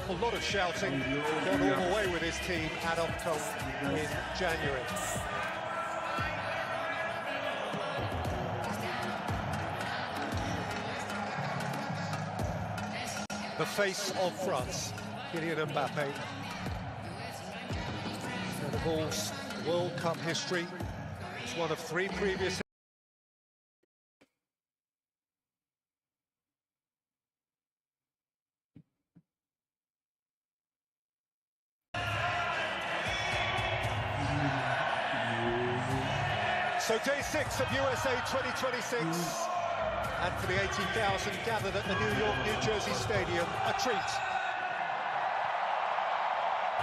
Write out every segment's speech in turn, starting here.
A lot of shouting, gone all the way with his team at Watchalong in January. The face of France, Kylian MBAPPE. Senegal's World Cup history. It's one of 3 previous. So day 6 of USA 2026, and for the 18,000 gathered at the New York, New Jersey Stadium, a treat.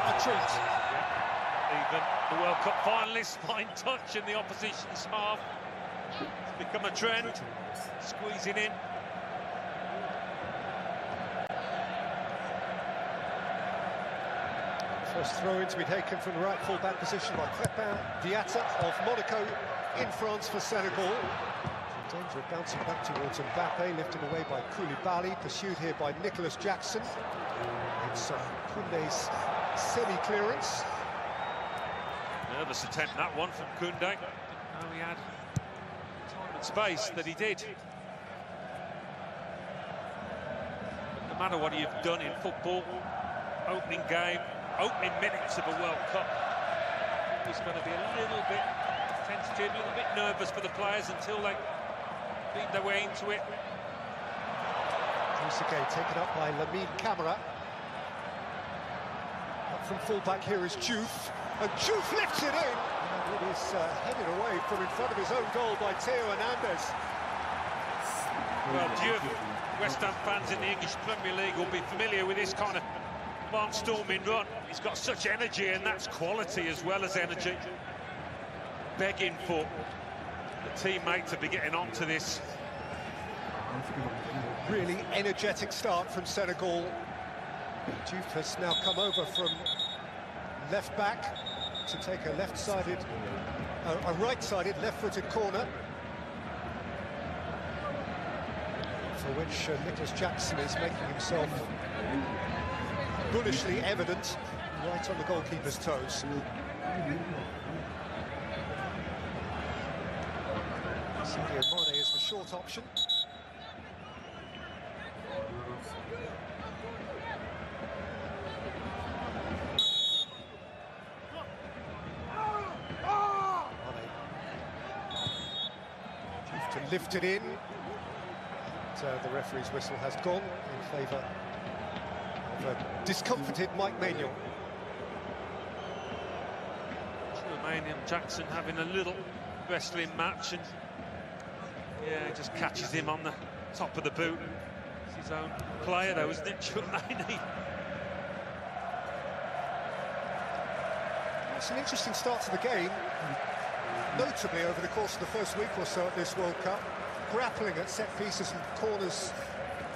A treat. Even the World Cup finalists find touch in the opposition's half. It's become a trend, squeezing in. First throw-in to be taken from the right full-back position by Crépin Diatta of Monaco in France for Senegal. In danger of bouncing back towards MBAPPE, lifted away by Koulibaly, pursued here by Nicholas Jackson. It's Koundé's semi-clearance. Nervous attempt, that one from Koundé. Didn't know he had time and space that he did. But no matter what you've done in football, opening game, opening minutes of a World Cup, it's going to be a little bit tentative, a little bit nervous for the players until they beat their way into it. Again taken up by Lamine Camara. Up from full-back here is Diouf, and Diouf lifts it in, and it is headed away from in front of his own goal by Theo Hernandez. Well, Diouf, West Ham fans in the English Premier League will be familiar with this kind of barnstorming run. He's got such energy, and that's quality as well as energy. Begging for the teammate to be getting onto this. Really energetic start from Senegal. Diouf has now come over from left back to take a left-sided, a right-sided, left-footed corner, for which Nicholas Jackson is making himself bullishly evident right on the goalkeeper's toes. Sadio Mane is the short option. To lift it in, and the referee's whistle has gone in favour of a discomforted Mike Maignan. Maignan and Jackson having a little wrestling match, and yeah, he just catches him on the top of the boot. It's his own player though, isn't it, Chouamani? It's an interesting start to the game, notably over the course of the first week or so at this World Cup. Grappling at set pieces and corners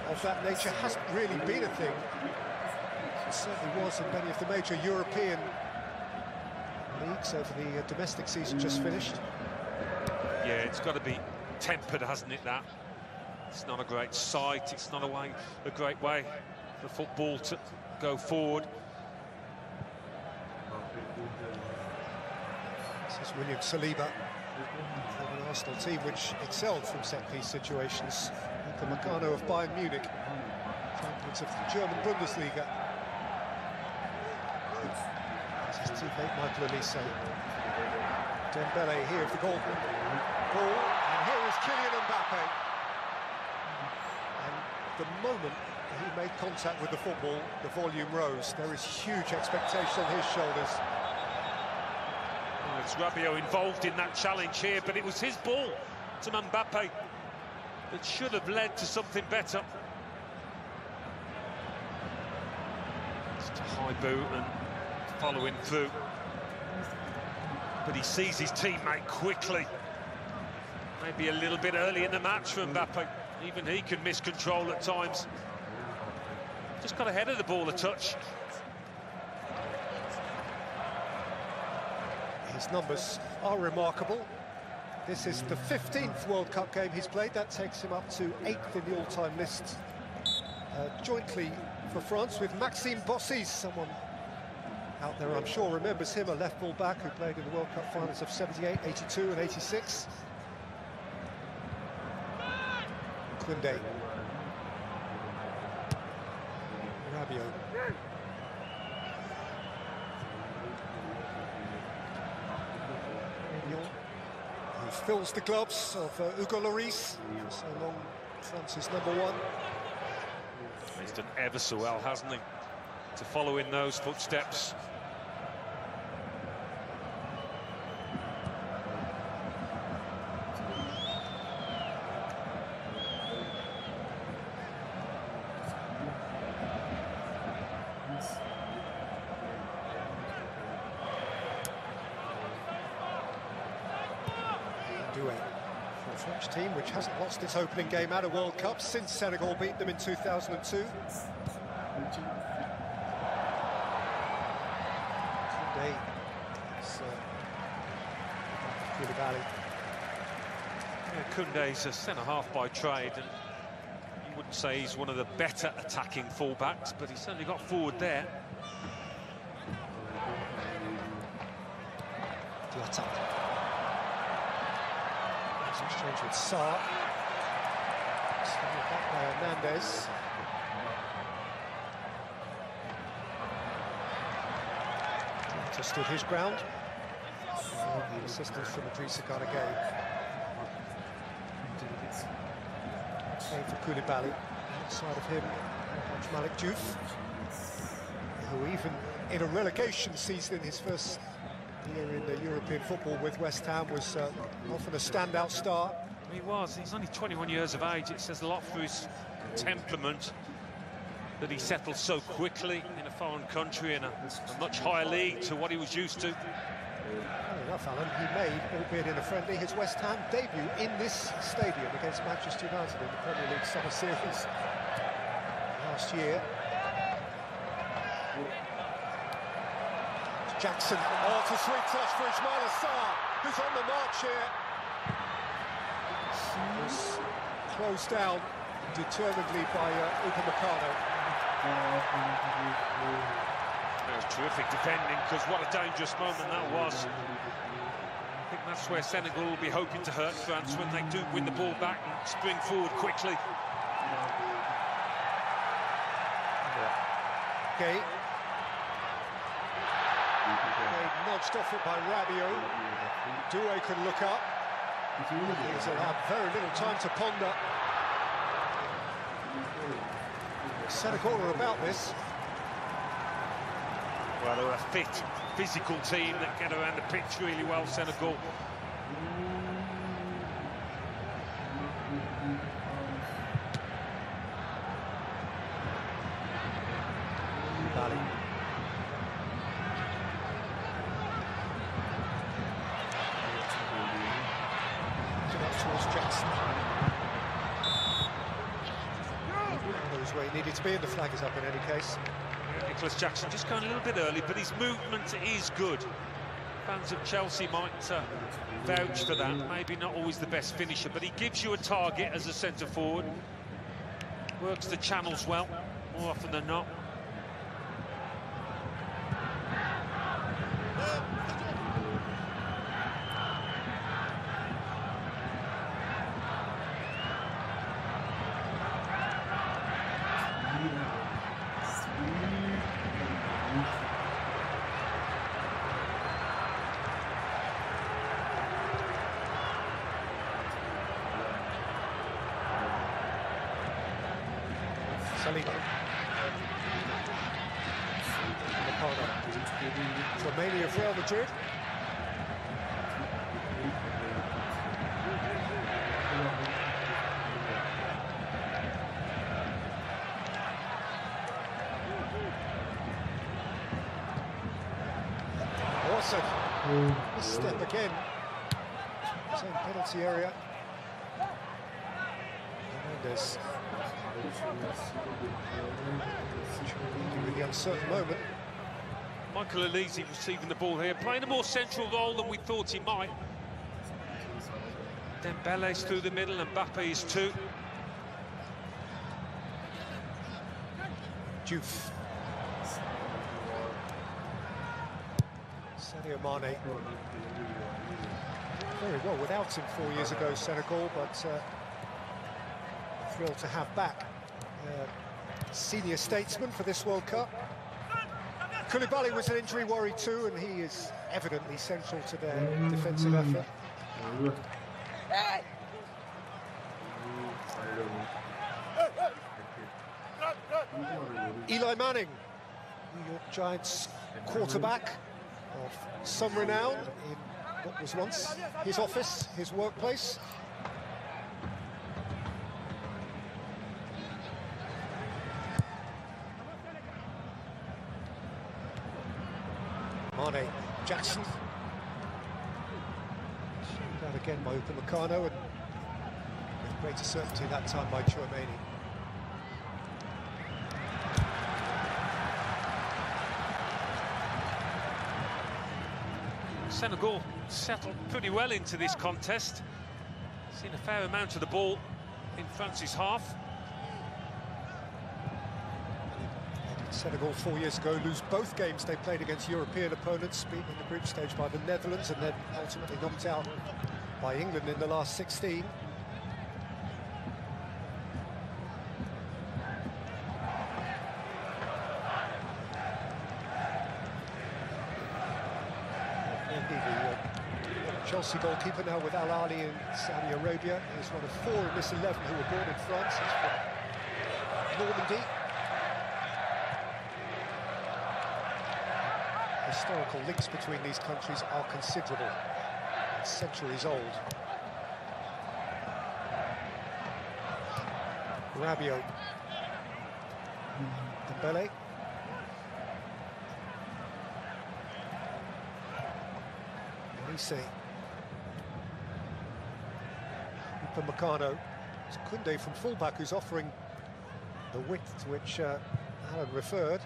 of that nature hasn't really been a thing. It certainly was in many of the major European leagues over the domestic season just finished. Yeah, it's got to be tempered, hasn't it, that? It's not a great sight, it's not a great way for football to go forward. This is William Saliba from an Arsenal team which excelled from set-piece situations. Upamecano of Bayern Munich, champions of the German Bundesliga. This is teammate Michael Olise. Dembele here of the goal. And here is Kylian MBAPPE. And the moment he made contact with the football, the volume rose. There is huge expectation on his shoulders. It's Rabiot involved in that challenge here, but it was his ball to MBAPPE that should have led to something better. Just a high boot and following through. But he sees his teammate quickly. Maybe a little bit early in the match for MBAPPE. Even he can miss control at times. Just got ahead of the ball a touch. His numbers are remarkable. This is the 15th World Cup game he's played. That takes him up to 8th in the all-time list, jointly for France with Maxime Bossy, someone out there I'm sure remembers him, a left full back who played in the World Cup finals of 78, 82 and 86. Koundé. Rabiot. Who fills the gloves of Hugo Lloris, for so long France's #1. He's done ever so well, hasn't he, to follow in those footsteps. For a French team which hasn't lost its opening game at a World Cup since Senegal beat them in 2002. Today, it's Koulibaly. Yeah, Koundé's a centre-half by trade, and you wouldn't say he's one of the better attacking fullbacks, but he's certainly got forward there. Diatta. Exchange with Sarr. Back by Hernandez. Diatta stood his ground. The assistance from Idrissa Gana gave. Playing for Koulibaly. Outside of him, Malik Diouf, who even in a relegation season, his first year in the European football with West Ham, was often a standout star. He was. He's only 21 years of age. It says a lot for his temperament that he settled so quickly in a foreign country in a much higher league to what he was used to. Fair enough, Alan. He made, albeit in a friendly, his West Ham debut in this stadium against Manchester United in the Premier League Summer Series last year. Jackson, it's a sweet touch for Ismail Assar, who's on the march here. Was closed down determinedly by Upamecano. That was terrific defending, because what a dangerous moment that was. I think that's where Senegal will be hoping to hurt France, when they do win the ball back and spring forward quickly. Okay. Nudged off it by Rabiot. Doué can look up. He's allowed very little time to ponder. Senegal are about this. Well, they're a fit, physical team that get around the pitch really well, Senegal. Bali. Towards Jackson. That was where he needed to be, and the flag is up in any case. Nicholas Jackson just going a little bit early, but his movement is good. Fans of Chelsea might vouch for that. Maybe not always the best finisher, but he gives you a target as a centre forward. Works the channels well, more often than not. Romania of Real Madrid. Awesome. Step again. Same penalty area. Hernandez. Really uncertain moment. Michael Elise receiving the ball here, playing a more central role than we thought he might. Dembele's through the middle, and MBAPPE is too. Diouf. Sadio Mane. Very well without him 4 years ago, Senegal, but thrilled to have back senior statesman for this World Cup. Koulibaly was an injury worry too, and he is evidently central to their defensive effort. Eli Manning, New York Giants quarterback of some renown in what was once his office, his workplace. Mane, Jackson. Showed out again by Upamecano, and with greater certainty that time by Chouameni. Senegal settled pretty well into this contest. Seen a fair amount of the ball in France's half. Senegal 4 years ago lose both games they played against European opponents, beaten in the group stage by the Netherlands and then ultimately knocked out by England in the last 16. Chelsea goalkeeper now with Al Ahly in Saudi Arabia. He's one of 4 in this 11 who were born in France. He's from Normandy. Historical links between these countries are considerable, centuries old. Rabiot, Dembele. Elise. Upamecano. It's Koundé from fullback who's offering the width to which Alan referred.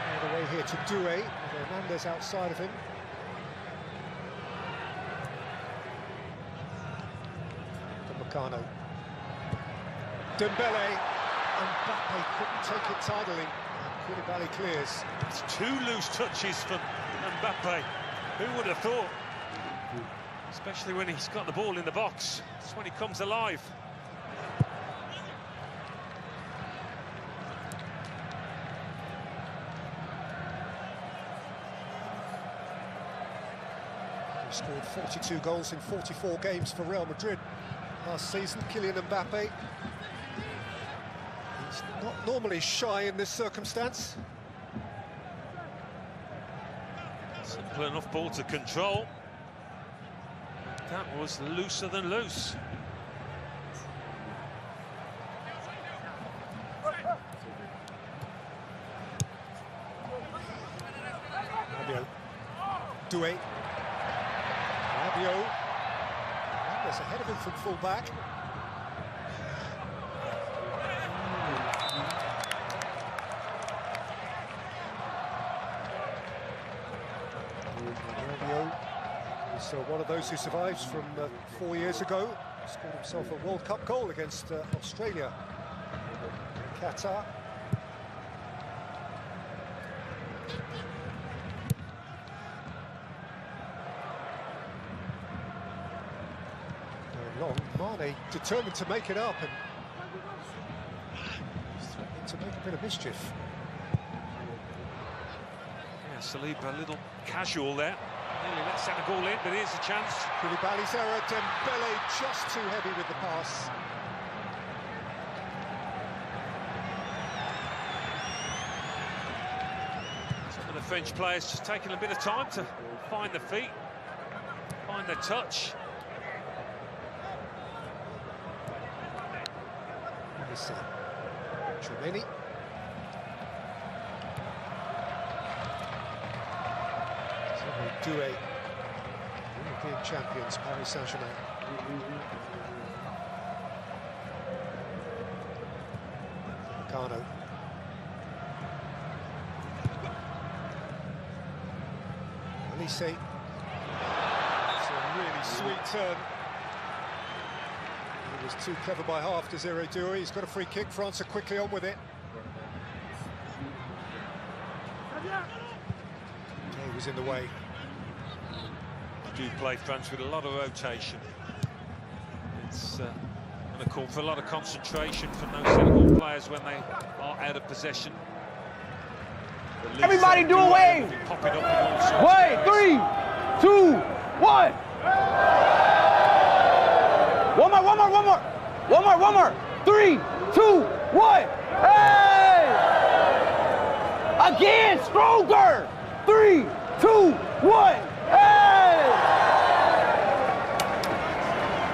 All the way here to Doué, with Hernandez outside of him. Upamecano. Dembele. And Mbappe couldn't take it tidily. Koulibaly clears. It's 2 loose touches from Mbappe. Who would have thought? Especially when he's got the ball in the box. That's when he comes alive. He scored 42 goals in 44 games for Real Madrid last season. Kylian Mbappe. He's not normally shy in this circumstance. Simple enough ball to control. That was looser than loose. Rabiot. Doué. Rabiot. There's ahead of him from full-back. Rabiot. So one of those who survives from 4 years ago, scored himself a World Cup goal against Australia, Qatar. Going long, Mane determined to make it up and threatening to make a bit of mischief. Yeah, Saliba a little casual there. Nearly let Senegal in, but here's a chance. Koulibaly's error, Dembele just too heavy with the pass. Some of the French players just taking a bit of time to find the feet, find the touch. Let me see. Chouameni. Doué, European champions, Paris Saint-Germain. Upamecano. Elise. It's a really sweet turn. He was too clever by half, Desiree Doué. He's got a free kick. France are quickly on with it. He was in the way. Do play France with a lot of rotation. It's going to call for a lot of concentration from those Senegal players when they are out of possession. Everybody do a wave! Popping up in all sorts Wait, of 3, 2, 1. One more. 3, 2, 1. Hey! Again, stronger. 3, 2, 1. Hey!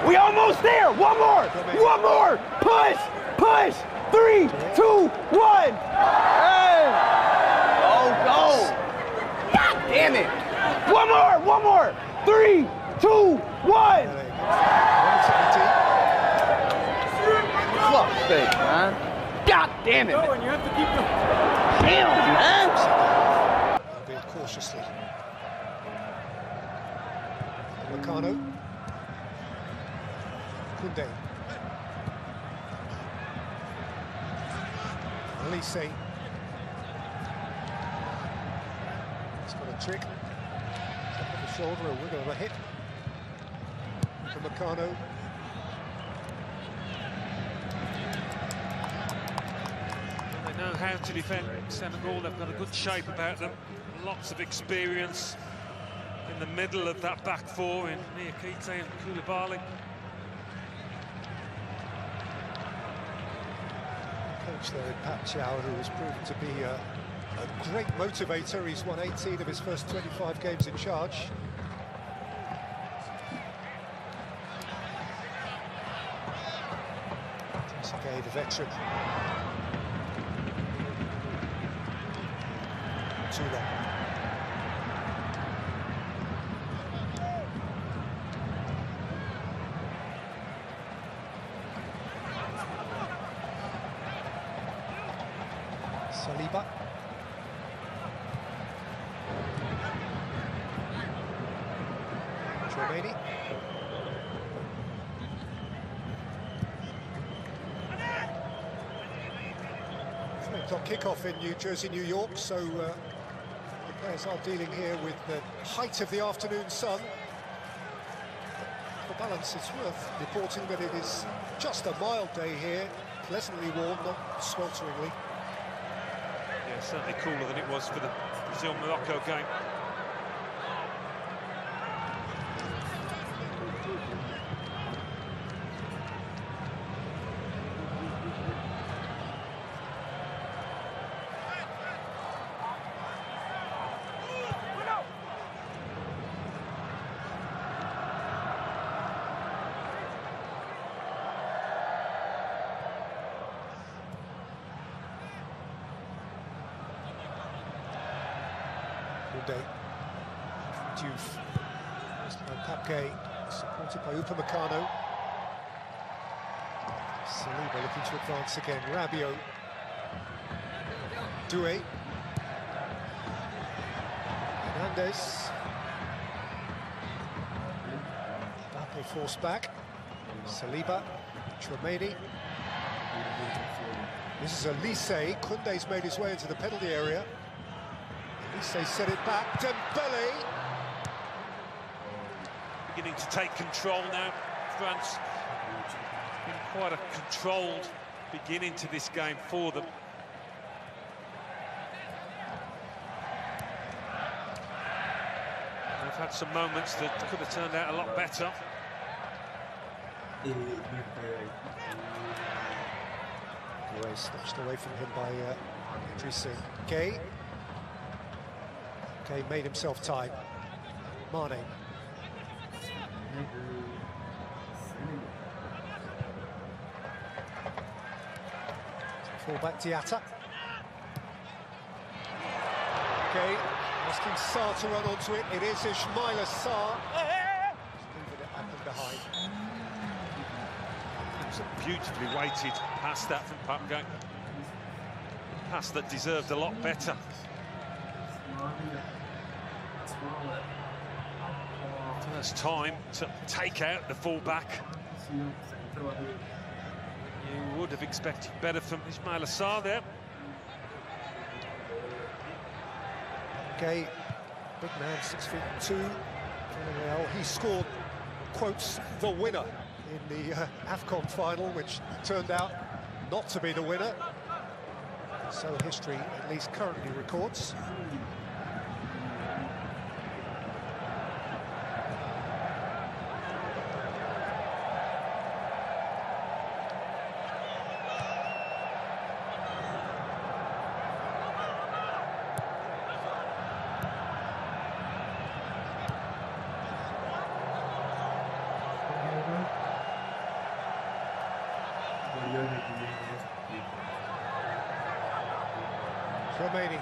We almost there. One more. Push. 3, 2, 1. Hey! Go. God damn it. One more. 3, 2, 1. Fuck's sake, man. God damn it. You have to keep the... Damn, man. A bit cautiously. Meccano. Koundé. Elise. He's got a trick. Tap of the shoulder, a wiggle of a hip. For Meccano. They know how to defend Senegal. They've got a good shape about them. Lots of experience in the middle of that back four in Niakite and Koulibaly. Coach there, Pat Chow, who has proven to be a great motivator. He's won 18 of his first 25 games in charge. Again, the veteran. Too long. Saliba. Tremaine. On kickoff in New Jersey, New York, so the players are dealing here with the height of the afternoon sun. For balance, it's worth reporting that it is just a mild day here, pleasantly warm, not swelteringly. Yeah, certainly cooler than it was for the Brazil-Morocco game. Diouf, Papke, supported by Upamecano. Saliba looking to advance again. Rabiot, Doué, Hernandez. Mbappe forced back. Saliba, Tremaine. This is Elise. Koundé's made his way into the penalty area. Elise set it back. Dembele. Beginning to take control now. France been quite a controlled beginning to this game for them. They've had some moments that could have turned out a lot better. Doué snatched away from him by Idrissa Gueye. Gueye made himself time. Mane. Fullback Diatta. Okay, asking Sarr to run onto it. It is Ismaila Sarr. Leaving it up and behind. It was a beautifully weighted pass that from Papke. Pass that deserved a lot better. First time to take out the fullback. You would have expected better from Ismail Assar there. Okay, big man, 6'2". Well, he scored, quotes, the winner in the AFCON final, which turned out not to be the winner. So history, at least currently, records. Romani.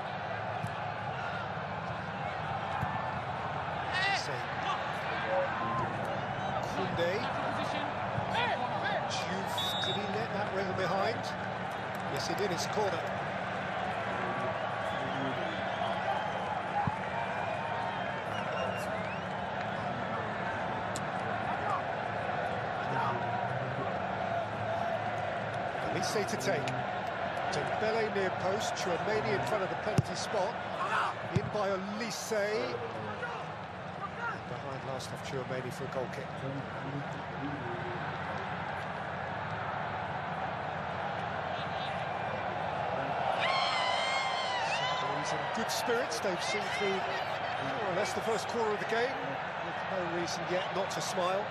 Kunde. Diouf, did he let that ring behind? Yes, he did. It's a corner. Elise to take. Dembele near post, Chouameni in front of the penalty spot. In by Elise. Behind last off Chouameni for a goal kick. Senegalese in good spirits. They've seen through more or less the first quarter of the game, with no reason yet not to smile.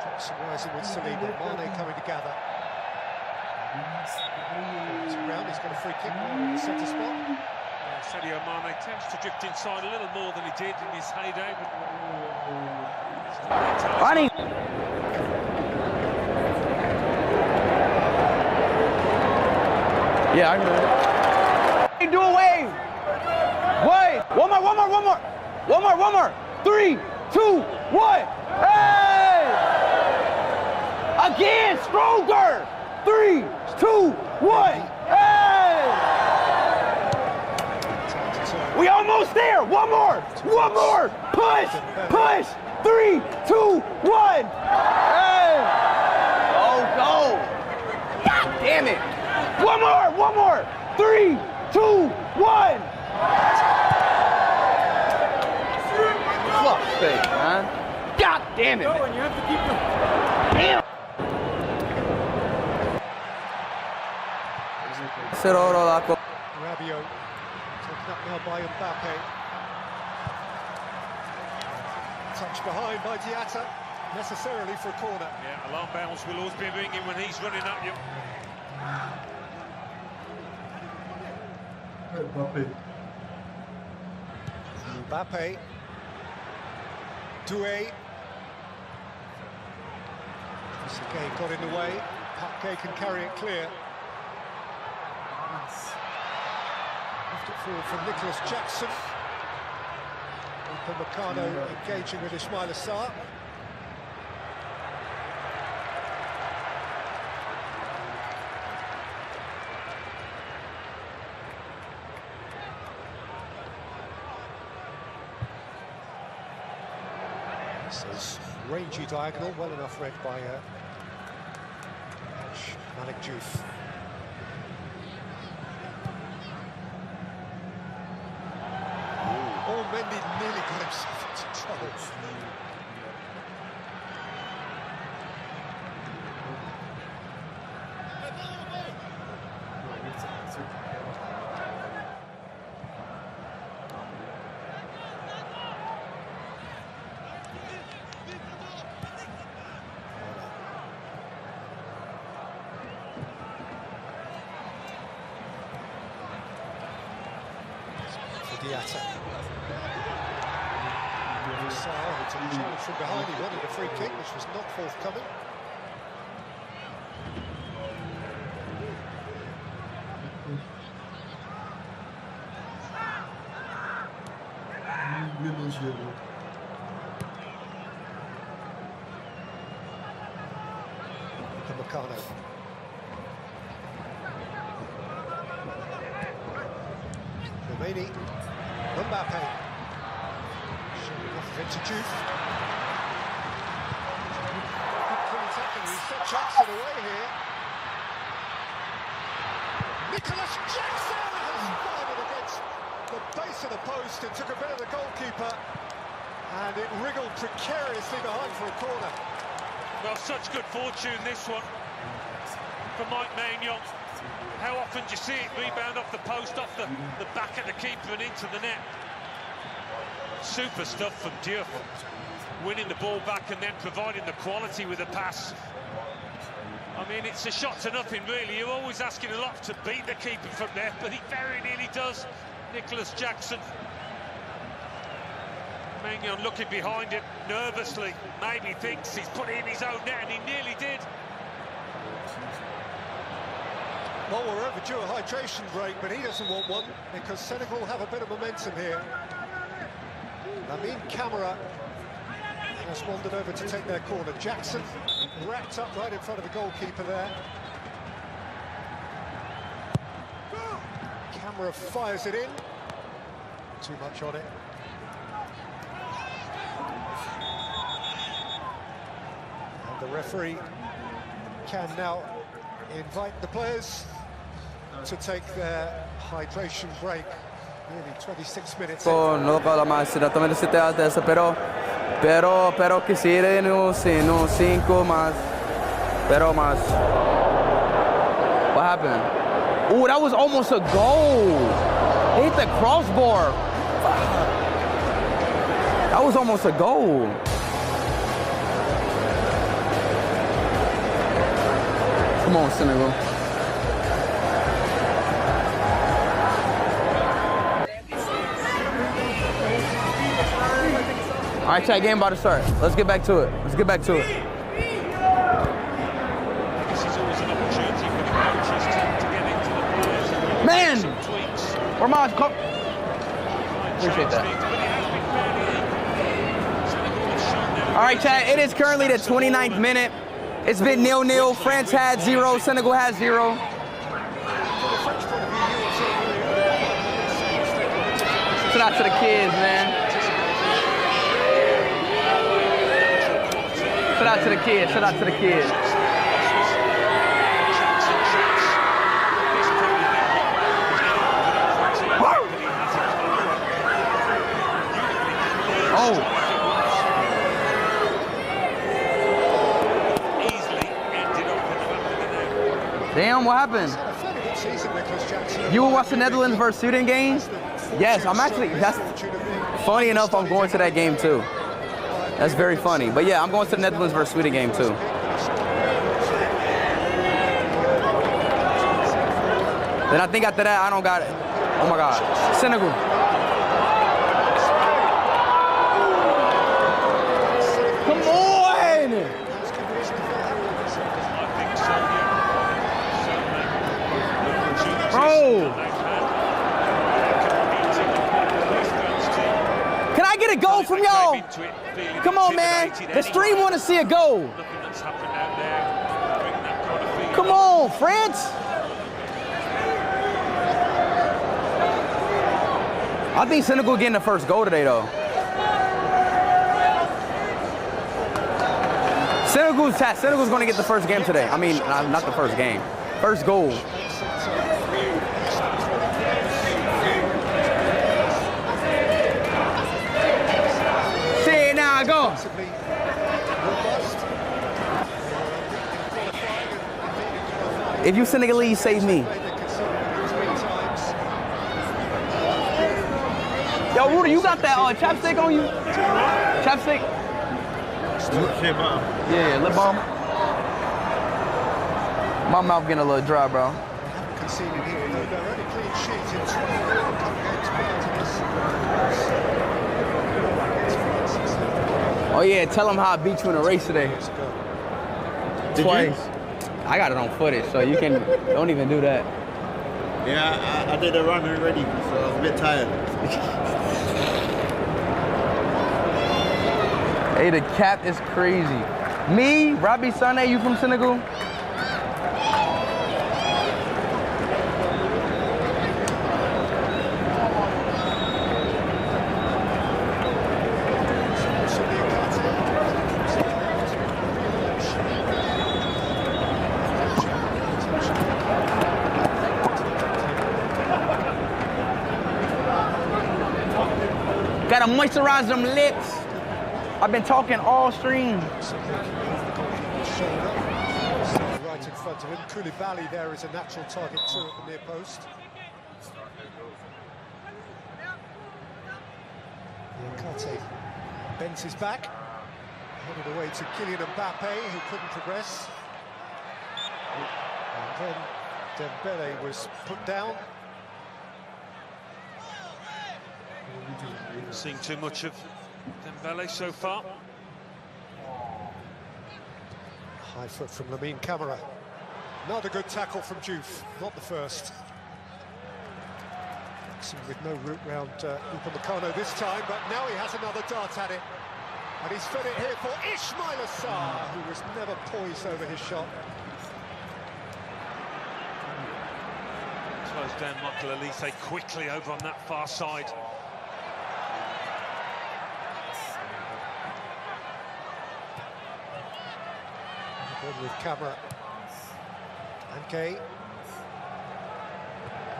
Johnson rising with Saliba, Mane coming to gather. Round, he's got a free kick in the centre spot. Yeah, Sadio Mane tends to drift inside a little more than he did in his heyday, but... Running! Yeah, I remember. Do away! Wait! One more! 3, 2, 1! Hey! Again, stronger! 3, 2, 1! Hey! We almost there! One more! Push! 3, 2, 1! Hey! Oh, go! God damn it! One more! 3, 2, 1! Fuck's sake, man. God damn it! Man. You have to keep the... Damn! Rabiot taken up now by MBAPPE. Touch behind by Diatta, necessarily for a corner. Yeah, alarm bells will always be ringing when he's running up you. MBAPPE. Doué. Sergei got in the way. Parquet can carry it clear. Left it forward from Nicholas Jackson. Upamecano engaging with Ismail Assar. This is rangy diagonal, well enough read by Malik Diouf. Oh, Mendy nearly got himself into trouble. Diatta. Assar, who took a challenge from behind, he wanted a free kick, which was not forthcoming. Upamecano. Khomeini, MBAPPE. Showing off of it to Juve. He's Jackson away here. Nicholas Jackson has fired it against the base of the post and took a bit of the goalkeeper, and it wriggled precariously behind for a corner. Well, such good fortune this one for Mike Maignan. How often do you see it rebound off the post, off the back of the keeper and into the net? Super stuff from Diouf, winning the ball back and then providing the quality with a pass. I mean, it's a shot to nothing, really. You're always asking a lot to beat the keeper from there, but he very nearly does. Nicholas Jackson. Maignan looking behind it nervously. Maybe thinks he's put it in his own net, and he nearly did. Well, we're overdue a hydration break, but he doesn't want one because Senegal have a bit of momentum here. Lamine Camara has wandered over to take their corner. Jackson wrapped up right in front of the goalkeeper there. Camara fires it in. Too much on it. And the referee can now invite the players to take their hydration break. Nearly 26 minutes. No cala mais, também se tem dessa, pero quisiera no 5 más, pero más. What happened? Oh, that was almost a goal. They hit the crossbar. That was almost a goal. Come on, Senegal. All right, chat, game about to start. Let's get back to it. Let's get back to it. This is always an opportunity for the coaches to get into the players and Man! some tweaks. Ormaz, come. Appreciate that. All right, chat, it is currently the 29th minute. It's been 0-0. France had 0, Senegal has 0. Shout out to the kids, man. Shout out to the kids, shout out to the kids. Oh. Damn, what happened? You will watch the Netherlands versus Sweden game? Yes, I'm actually, that's funny enough, I'm going to that game too. That's very funny. But yeah, I'm going to the Netherlands versus Sweden game too. Then I think after that, I don't got it. Oh my God. Senegal. Come on! Bro! Can I get a goal from y'all? Come on, man. The stream want to see a goal. Come on, France. I think Senegal getting the first goal today, though. Senegal's going to get the first game today. I mean, not the first game. First goal. Go. If you Senegalese, save me. Yo, Rudy, you got that chapstick on you? Chapstick? Yeah, lip balm. My mouth getting a little dry, bro. Oh yeah, tell them how I beat you in a race today. Twice. I got it on footage, so you can, don't even do that. Yeah, I did a run already, so I was a bit tired. Hey, the cap is crazy. Me, Robbie Sané, you from Senegal? Gotta moisturize them lips. I've been talking all stream. Right in front of him. Koulibaly there is a natural target too at the near post. Kate bends his back. Headed away to Kylian MBAPPE, who couldn't progress. And then Dembele was put down. Seeing too much of Dembele so far. High foot from Lamine Camara. Another good tackle from Diouf, not the first. With no route round Upamecano this time, but now he has another dart at it. And he's fed it here for Ismail Assar, who was never poised over his shot. Slows down Michael Olise quickly over on that far side. Good with Camara. And Gay.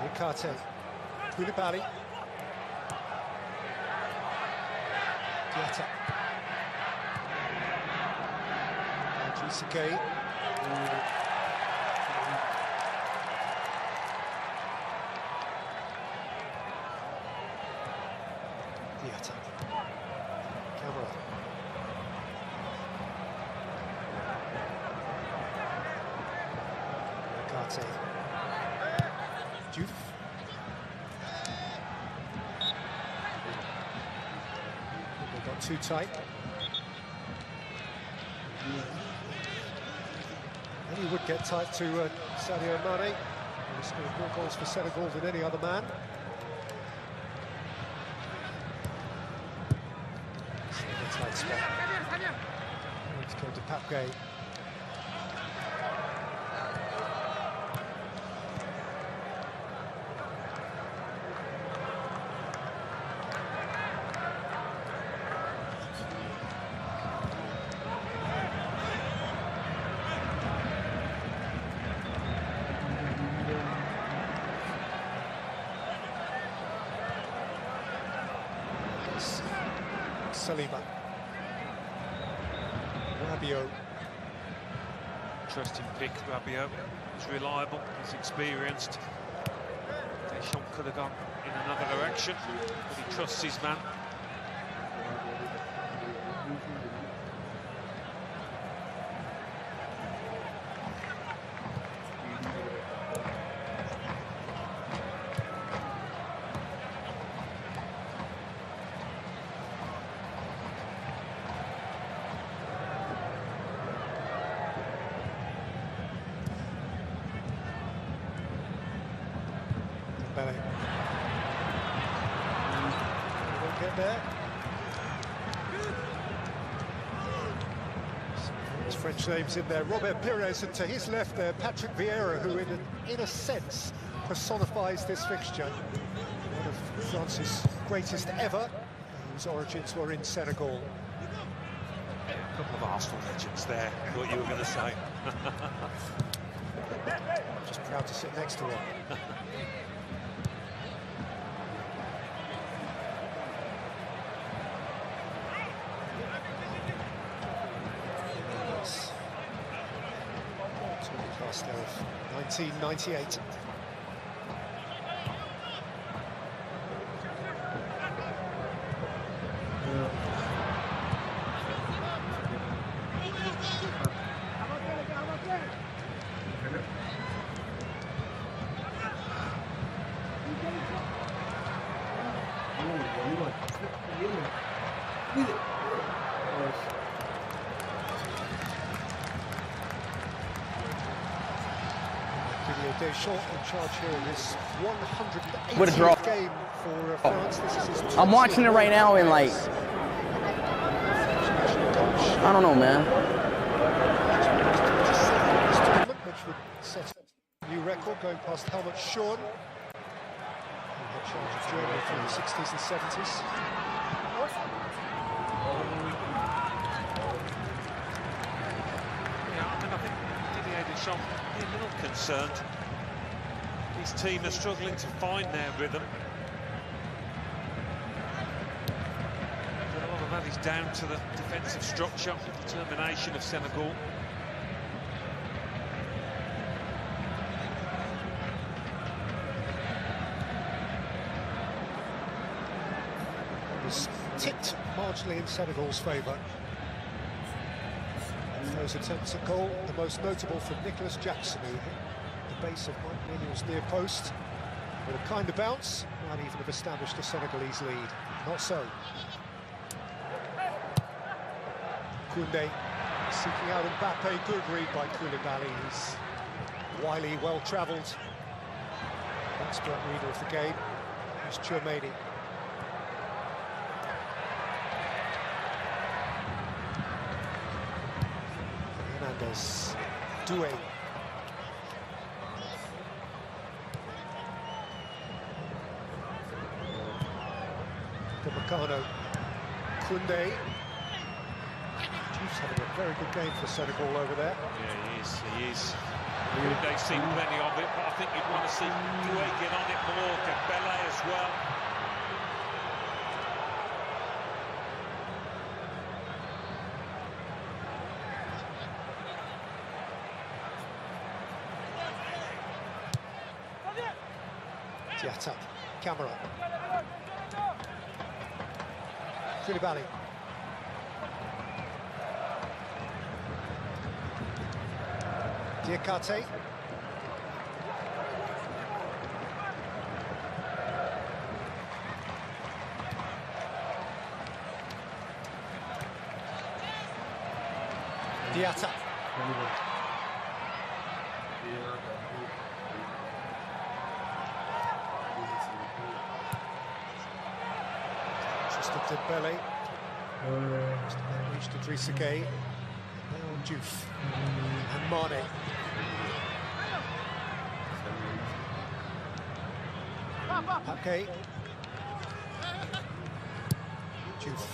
Nikate. Koulibaly. Diatta. Gay. Diatta. Camara. Nikate. Diouf. They got too tight. And he would get tight to Sadio Mane. He scored more goals for Senegal than any other man. Tight spot. Let's go to Pape. Saliba. Rabiot. Interesting pick, Rabiot. He's reliable, he's experienced. Deschamps could have gone in another direction, but he trusts his man. Won't get there. There's French names in there. Robert Pires, and to his left there, Patrick Vieira, who in a sense personifies this fixture. One of France's greatest ever, whose origins were in Senegal. A couple of Arsenal legends there, what you were going to say. Just proud to sit next to one. Class there of 1998. Deschamps in charge here in this 180th game for France. This is his I'm watching it right now and like, I don't know, man. Which would set a new record going past Harman, who had charge of Germany through the 60s and 70s. Yeah, I mean, I think Didier Deschamps is a little concerned. His team are struggling to find their rhythm. that is down to the defensive structure, determination of Senegal. Was tipped marginally in Senegal's favour. Those attempts at goal, the most notable from Nicholas Jackson, who hit the base of Mike Manuel's near post with a kind of bounce, might even have established a Senegalese lead. Not so. Koundé seeking out MBAPPE, good read by Koulibaly. He's wily, well-travelled, expert reader of the game. Here's Tchouaméni. Hernandez, Doué. Meccano, Koundé. He's having a very good game for Senegal over there. Yeah, he is. Koundé's seen plenty of it, but I think you'd want to see Doué get on it more, Dembele as well. Diatta, Camera. Koulibaly. Diakate. Diatta. Just to Dembele. Reached to Trezeguet. Now Diouf. And Mane. Okay. Diouf.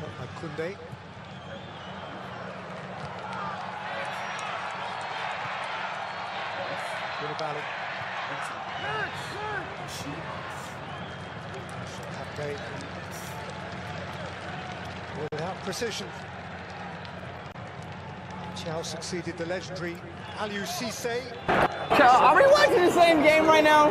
Got by Koundé. Koulibaly. Captain. Without precision. Chow succeeded the legendary Aliou Cissé. Are we watching the same game right now?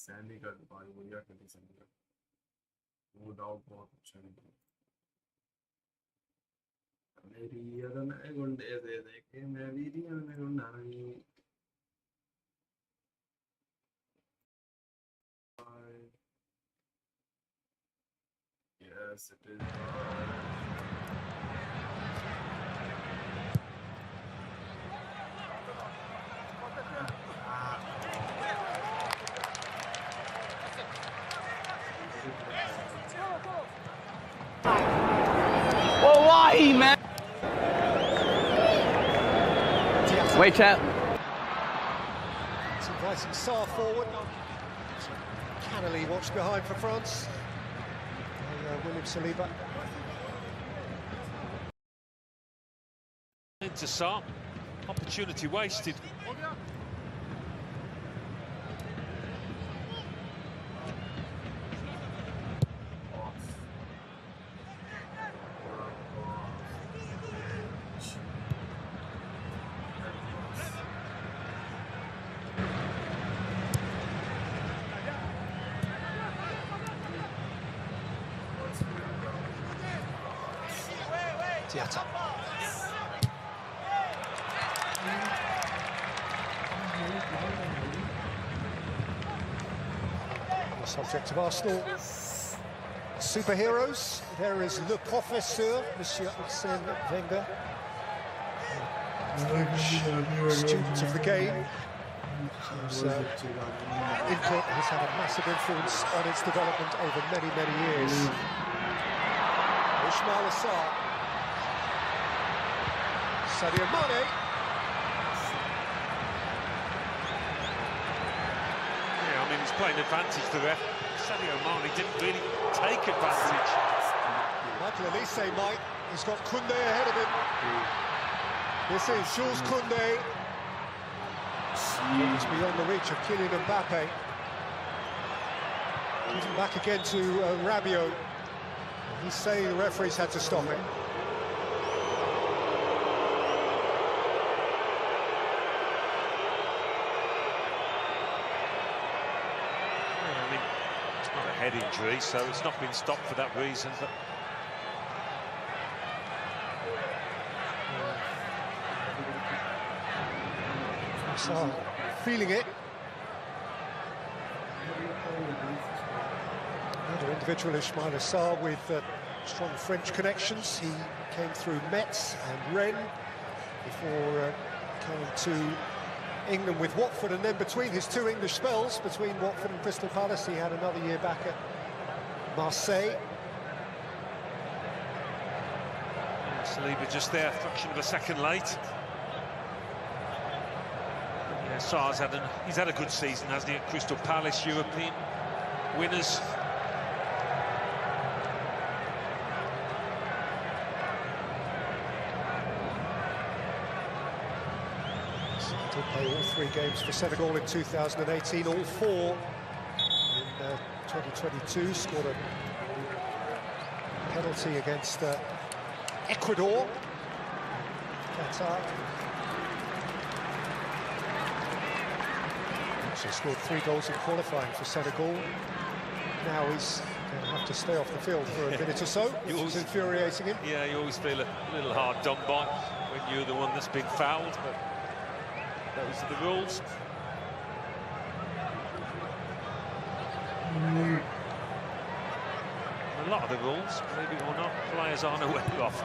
Senegal, बढ़िया खेली Senegal, no doubt बहुत अच्छा खेली। मेरी अगर मैं गुंडे दे देखे मैं वीडियो में गुंडा नहीं। Yes, it is. Well, why, man? Wait, chat. It's inviting Sarr forward. Cannily watched behind for France. William Saliba. Into Sarr. Opportunity wasted. Diatta. The subject of Arsenal superheroes. There is Le Professeur, Monsieur Arsène Wenger, student of the game, whose input has had a massive influence on its development over many, many years. Ismail Assar. Sadio Mane. Yeah, I mean, He's playing advantage, the ref. Sadio Mane didn't really take advantage. Michael Elise might. He's got Koundé ahead of him. This is Jules Koundé. It's beyond the reach of Kylian MBAPPE. Gives him back again to Rabiot. He's saying the referees had to stop it. Head injury, so it's not been stopped for that reason. But so, feeling it. Another individual, Ismail Assar, with strong French connections. He came through Metz and Rennes before coming to England with Watford, and then between his two English spells, between Watford and Crystal Palace, he had another year back at Marseille. Saliba just there, a fraction of a second late. Yeah, Sarr's he's had a good season, hasn't he, at Crystal Palace, European winners. Did play all 3 games for Senegal in 2018, all 4 in 2022. Scored a penalty against Ecuador. Qatar. Also scored 3 goals in qualifying for Senegal. Now he's going to have to stay off the field for a minute or so. It's infuriating him. Yeah, you always feel a little hard done by when you're the one that's been fouled, but those are the rules. A lot of the rules, believe it or not, players aren't aware of.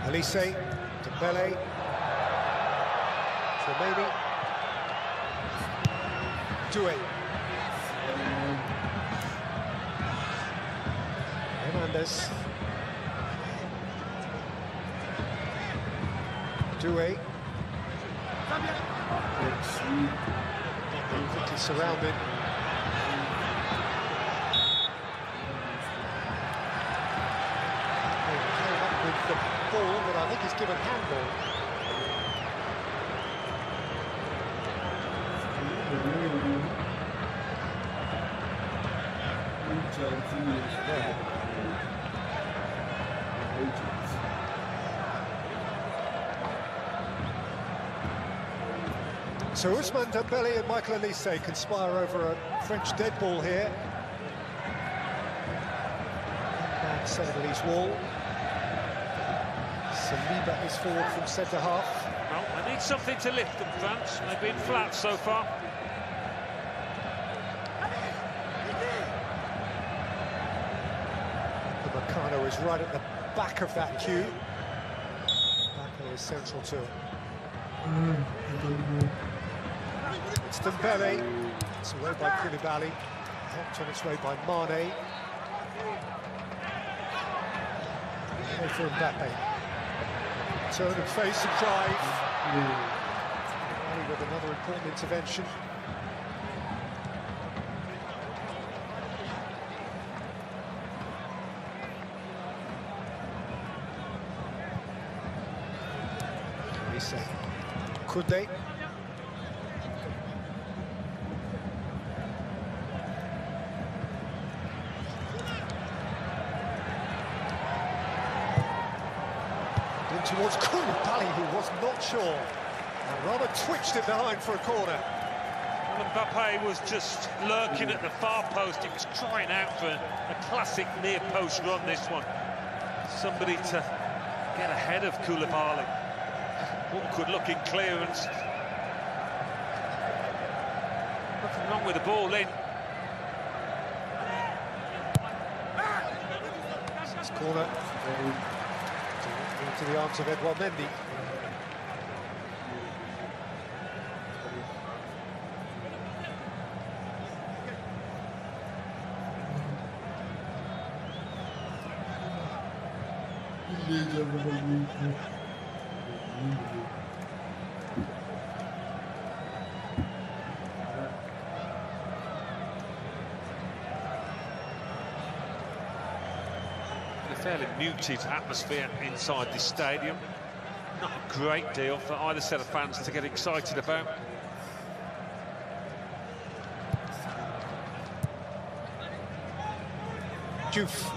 Elise, Dembele, Tremaine, Doué, Hernandez, Doué, quickly surrounded. Came up with the ball, but I think he's given handball. So Ousmane Dembele and Michael Elise conspire over a French dead ball here. And Senegalese wall. Saliba is forward from centre half. Well, they need something to lift them, France. They've been flat so far. Meccano is right at the back of that queue. Mbappé is central to it. It's Dembele. It's away by Koulibaly. Helped on its way by Mane. And for Mbappé. Turn and face and drive. Koulibaly with another important intervention. Koundé. In towards Koulibaly, who was not sure, and rather twitched it behind for a corner. Well, Mbappé was just lurking at the far post. He was crying out for a classic near-post run, this one. Somebody to get ahead of Koulibaly. Awkward-looking clearance. Nothing wrong with the ball in. This corner into the arms of Edouard Mendy. muted atmosphere inside this stadium. Not a great deal for either set of fans to get excited about. Diouf.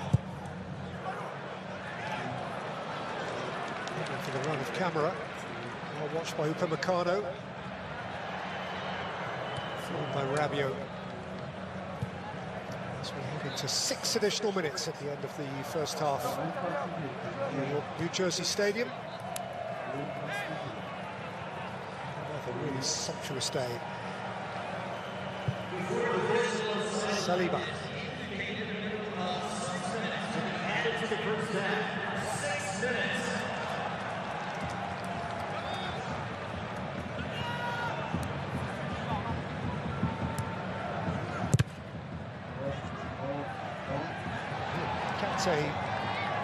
For the run of camera. Well watched by Upamecano. Followed by Rabiot. As we head into 6 additional minutes at the end of the first half. New Jersey Stadium. Another really sumptuous day. Saliba. Kante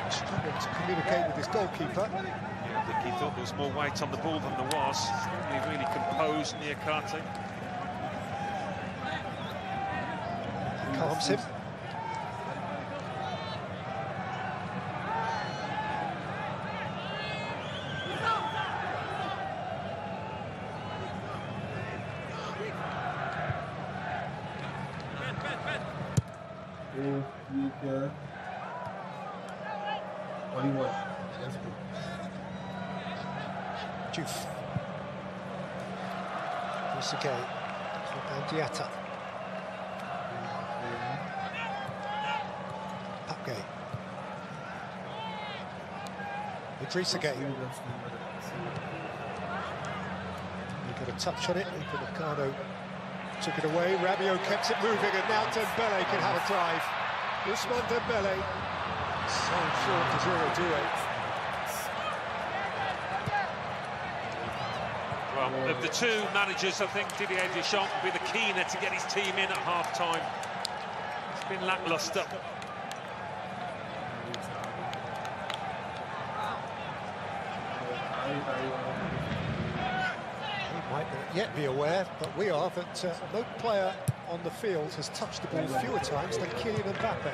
struggling to communicate with his goalkeeper. Yeah, I think he thought there was more weight on the ball than there was. He really composed near Kante. Calms him. Diouf. Busquets. And Diatta. Pape. Idrissa Gueye. He got a touch on it. Upamecano took it away. Rabiot kept it moving, and now Dembele can have a drive. Ousmane Dembele. So short to zero do it. Well, of the two managers, I think Didier Deschamps will be the keener to get his team in at half-time. It's been lacklustre. We might not yet be aware, but we are, that no player on the field has touched the ball fewer times than Kylian MBAPPE.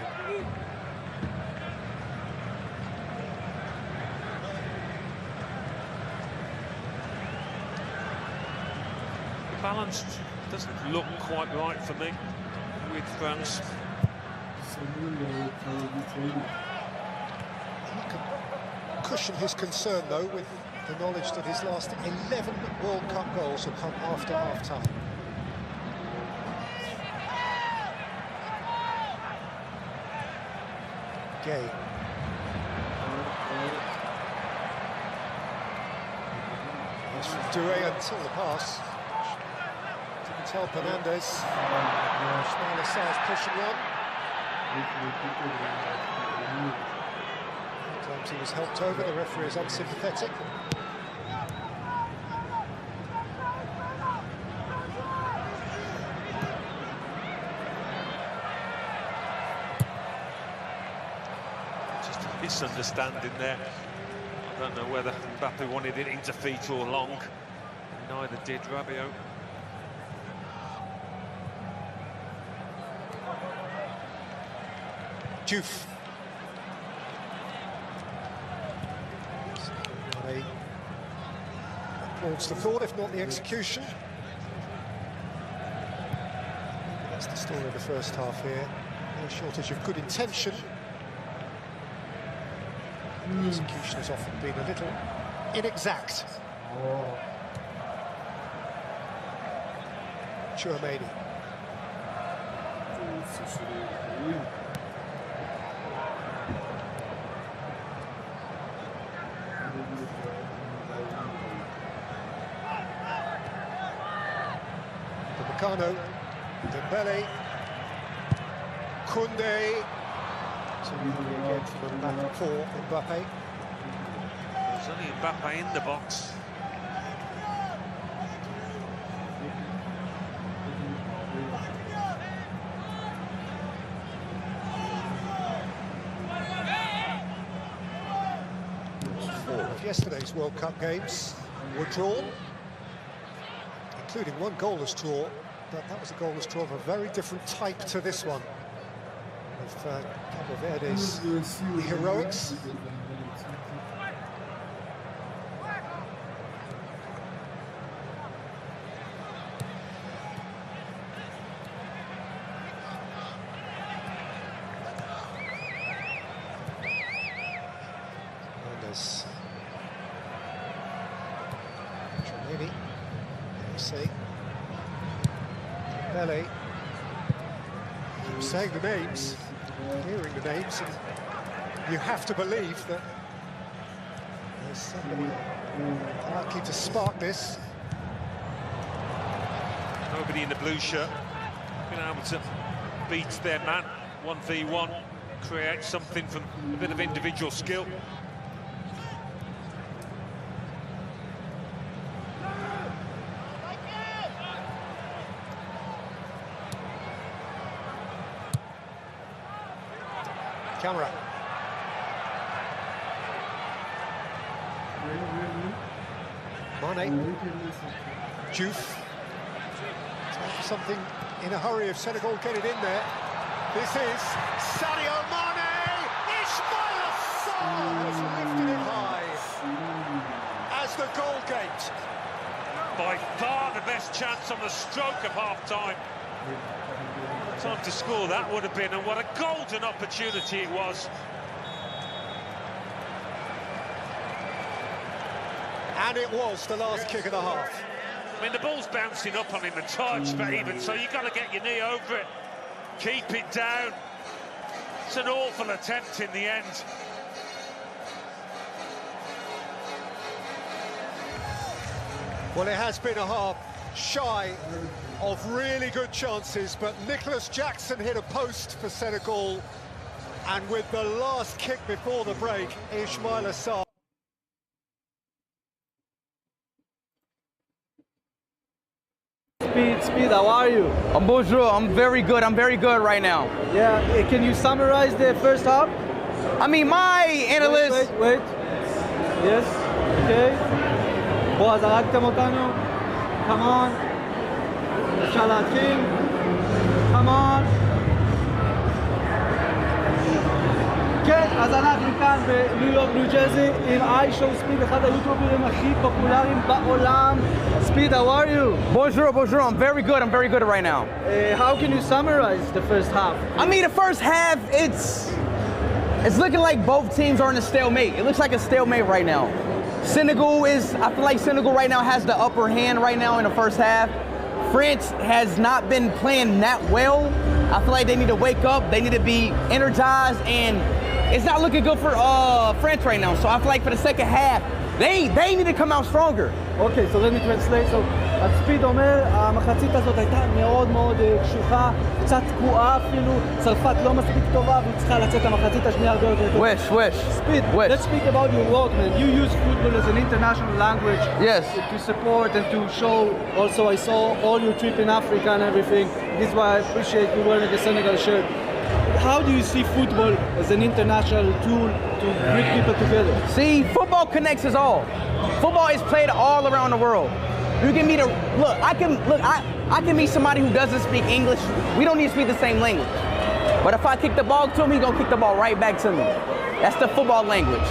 Balanced doesn't look quite right for me with France. He can cushion his concern, though, with the knowledge that his last 11 World Cup goals have come after half-time. Gueye. That's from Doué until the pass. Didn't tell Fernandez. Ismail Assar's pushing on. Sometimes he was helped over, the referee is unsympathetic. Just a misunderstanding there. I don't know whether Mbappe wanted it into feet or long. Neither did Rabiot. Diouf. Applauds the thought, if not the execution. That's the story of the first half here. No shortage of good intention. The execution has often been a little inexact. Chouameni. Upamecano, Dembele, Koundé, so again from Mbappe for Mbappe. There's only Mbappe in the box. Four of yesterday's World Cup games were drawn, including one goalless draw, but that was a goalless draw of a very different type to this one. A of Cabo Verde's heroics. Mendes. Tremini. MC. Belly. Saying the names, hearing the names, and you have to believe that there's somebody likely to spark this. Nobody in the blue shirt been able to beat their man 1v1, create something from a bit of individual skill. Camera. Mane. Diouf. Time for something in a hurry if Senegal get it in there. This is Sadio Mane. Ismail Assar has lifted it high as the goal gate. By far the best chance on the stroke of half-time. Time to score that would have been, and what a golden opportunity it was. And it was the last kick of the half. I mean, the ball's bouncing up on him a touch, but even so, you've got to get your knee over it. Keep it down. It's an awful attempt in the end. Well, it has been a half shy of really good chances, but Nicholas Jackson hit a post for Senegal, and with the last kick before the break, Ismail Assar. Speed, how are you? Bonjour, I'm very good right now. Yeah, can you summarize the first half? I mean, my analyst... Wait. Yes, okay. בועז, הרגתם אותנו. Come on. אפשר להתחיל. Come on. כן, אז אנחנו כאן בניו יורק, ניו ג'רזי, עם iShow Speed, אחד היוטיוברים הכי פופולריים בעולם. Speed, how are you? Bonjour, I'm very good right now. How can you summarize the first half? I mean, the first half, it's looking like both teams are in a stalemate. It looks like a stalemate right now. I feel like Senegal right now has the upper hand right now in the first half. France has not been playing that well. I feel like they need to wake up, they need to be energized, and it's not looking good for France right now. So I feel like for the second half, they need to come out stronger. Okay, so let me translate. So, הספיד אומר, המחצית הזאת הייתה מאוד מאוד קשוחה, קצת תקועה אפילו, צרפת לא מספיק טובה, והיא צריכה לצאת המחצית השנייה הרבה יותר טובה. Wish. Speed, let's speak about your work, man. You use football as an international language. Yes. To support and to show. Also, I saw all your trip in Africa and everything. This is why I appreciate you wearing the Senegal shirt. How do you see football as an international tool to bring people together? See, football connects us all. Football is played all around the world. You can meet I can meet somebody who doesn't speak English. We don't need to speak the same language. But if I kick the ball to him, he's gonna kick the ball right back to me. That's the football language.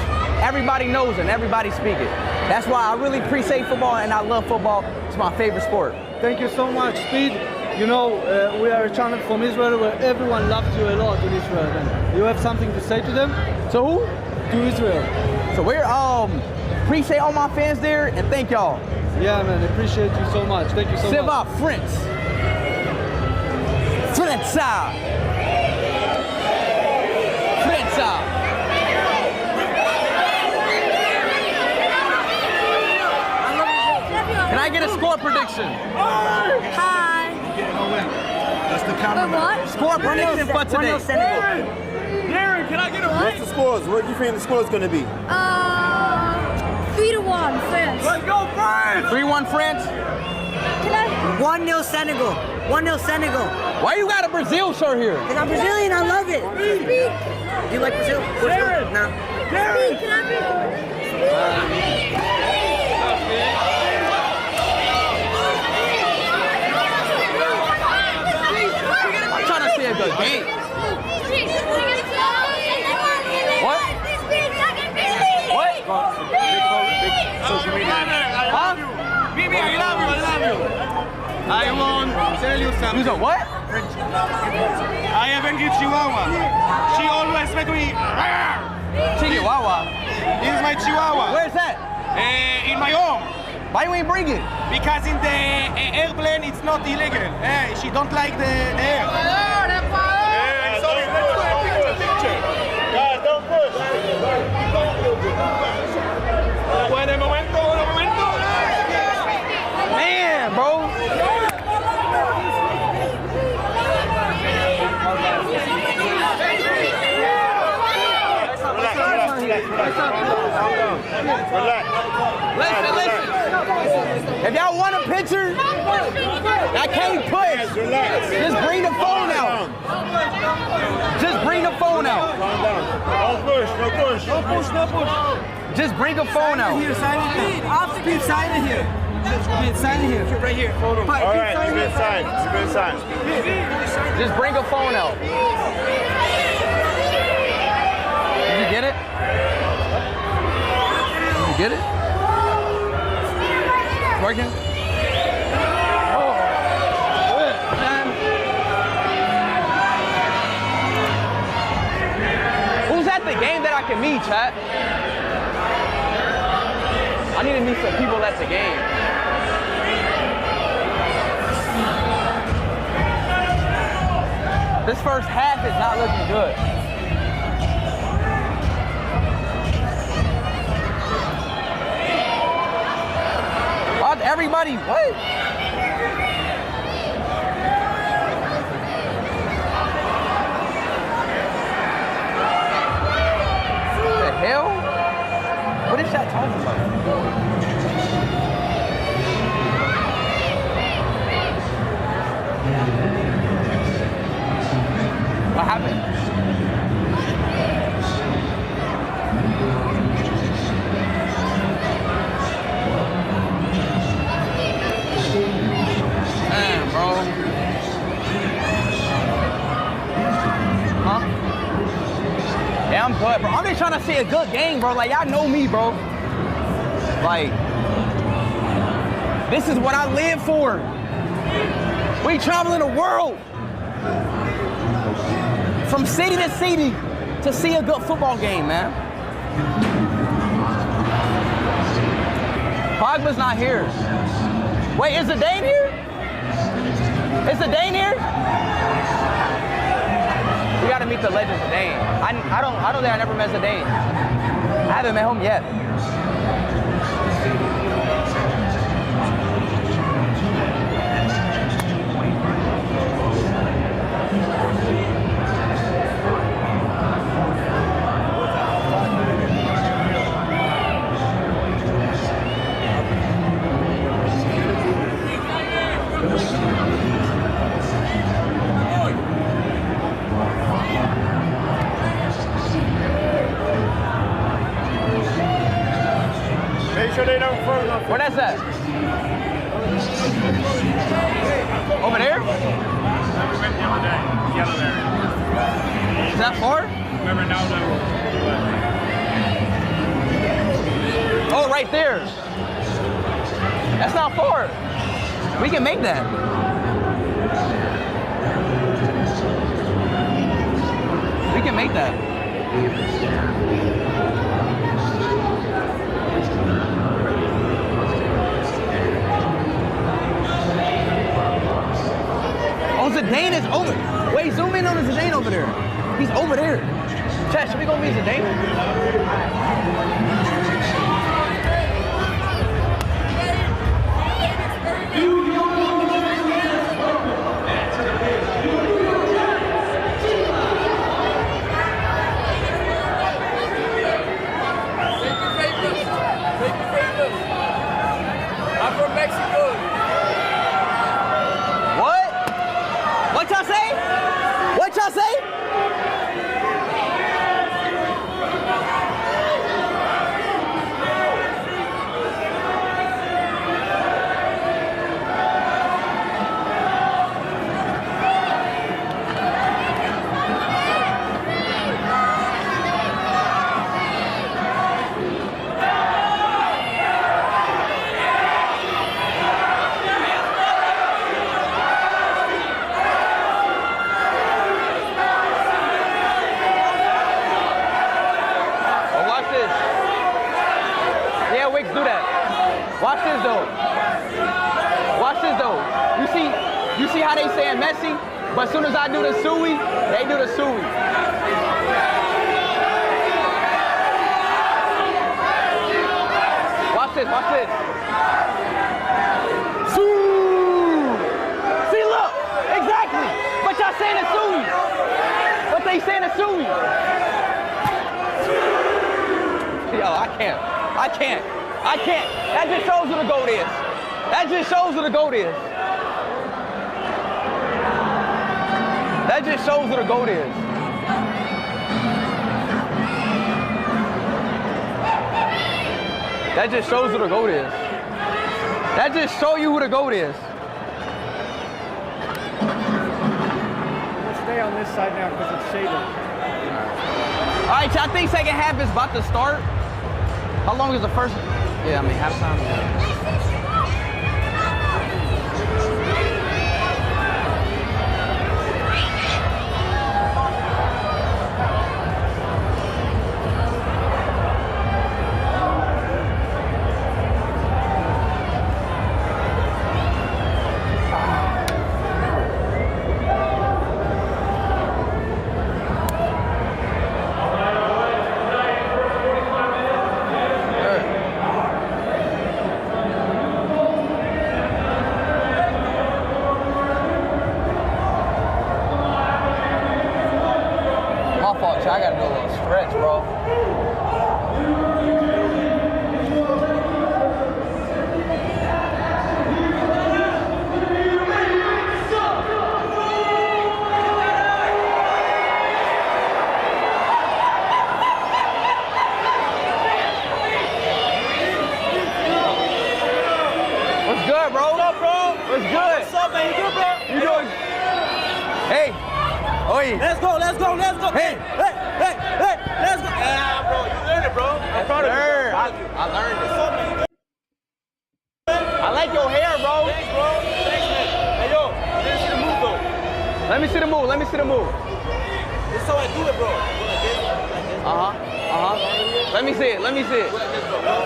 Everybody knows it and everybody speaks it. That's why I really appreciate football and I love football. It's my favorite sport. Thank you so much, Speed. You know, we are a channel from Israel where everyone loves you a lot in Israel. And you have something to say to them? To who? To Israel. So we're appreciate all my fans there and thank y'all. Yeah, man, appreciate you so much. Thank you so much. C'est much. France. France. Can I get a score prediction? Hi. That's the camera. What? Score prediction for today. 1-0 Senegal. Darren, can I get a What's the scores? What do you think the score is going to be? 3-1 France. Let's go, France! 3-1 France? Can I? 1-0 Senegal. 1-0 Senegal. Why you got a Brazil shirt here? Because I'm Brazilian, I love it. Speak. Do you like Brazil? Darren! No. Darren! Speak, can I be? I'm trying to see a good game. social media. Huh? Bibi, I love you, I love you. I want to tell you something. You said what? I have a cute Chihuahua. She always make me. Chihuahua. This is my Chihuahua. Where's that? In my home. Why you ain't bring it? Because in the airplane it's not illegal. She don't like the air. Sorry, let's go a picture. Guys, don't push. Buen momento, buen momento. Man, bro. Listen. If y'all want a picture, I can't push. Just bring the phone out. Just bring the phone out. Don't push, no push. No push, no push. Just bring a phone out. Here, sign it here. Please sign it here. Sign it here. Right here. All right, it's a good sign. It's a good sign. Just bring a phone out. Did you get it? Did you get it? Working? Oh. Who's at the game that I can meet, chat? I need to meet some people at the game. This first half is not looking good. Everybody, what? The hell? What is that talking about? What happened? Yeah, I'm good, bro. I'm just trying to see a good game, bro. Like, y'all know me, bro. Like, this is what I live for. We traveling the world. From city to city to see a good football game, man. Pogba's not here. Wait, is the Dane here? Is the Dane here? We gotta meet the legend Zidane. I don't think I never met Zidane. I haven't met him yet. Make sure they don't throw nothing. Where that's at? Over there? We went the other day, yellow area. Is that far? Where Ronaldo. Oh, right there. That's not far. We can make that. We can make that. Oh, Zidane is over. Wait, zoom in on the Zidane over there. He's over there. Chat, should we go meet Zidane? I'm from Mexico. What? What y'all say? What y'all say? Wicks do that. Watch this though. Watch this though. You see how they saying Messi, but as soon as I do the Sui, they do the Sui. Watch this, watch this. See, look, exactly. But y'all saying it's Sui. But they saying it's Sui. Yo, I can't. That just shows who the GOAT is. That just shows who the GOAT is. That just shows who the GOAT is. That just shows who the GOAT is. That just show you who the GOAT is. We'll stay on this side now because it's shaded. All right, I think second half is about to start. How long is the first? Yeah, I mean halftime. Yeah. I gotta do a little stretch, bro. What's good, bro? What's up, bro? What's good? What's up, man? You good, bro? You doing? Hey. Oi. Let's go. Hey. Let's go. Yeah, bro, you learned it, bro. I'm proud of you. I learned it. What's up, man? You good? I like your hair, bro. Thanks, bro. Thanks, man. Hey, yo, you didn't see the move, though. Let me see the move. This is how I do it, bro. Go like this. Let me see it. Go like this, bro.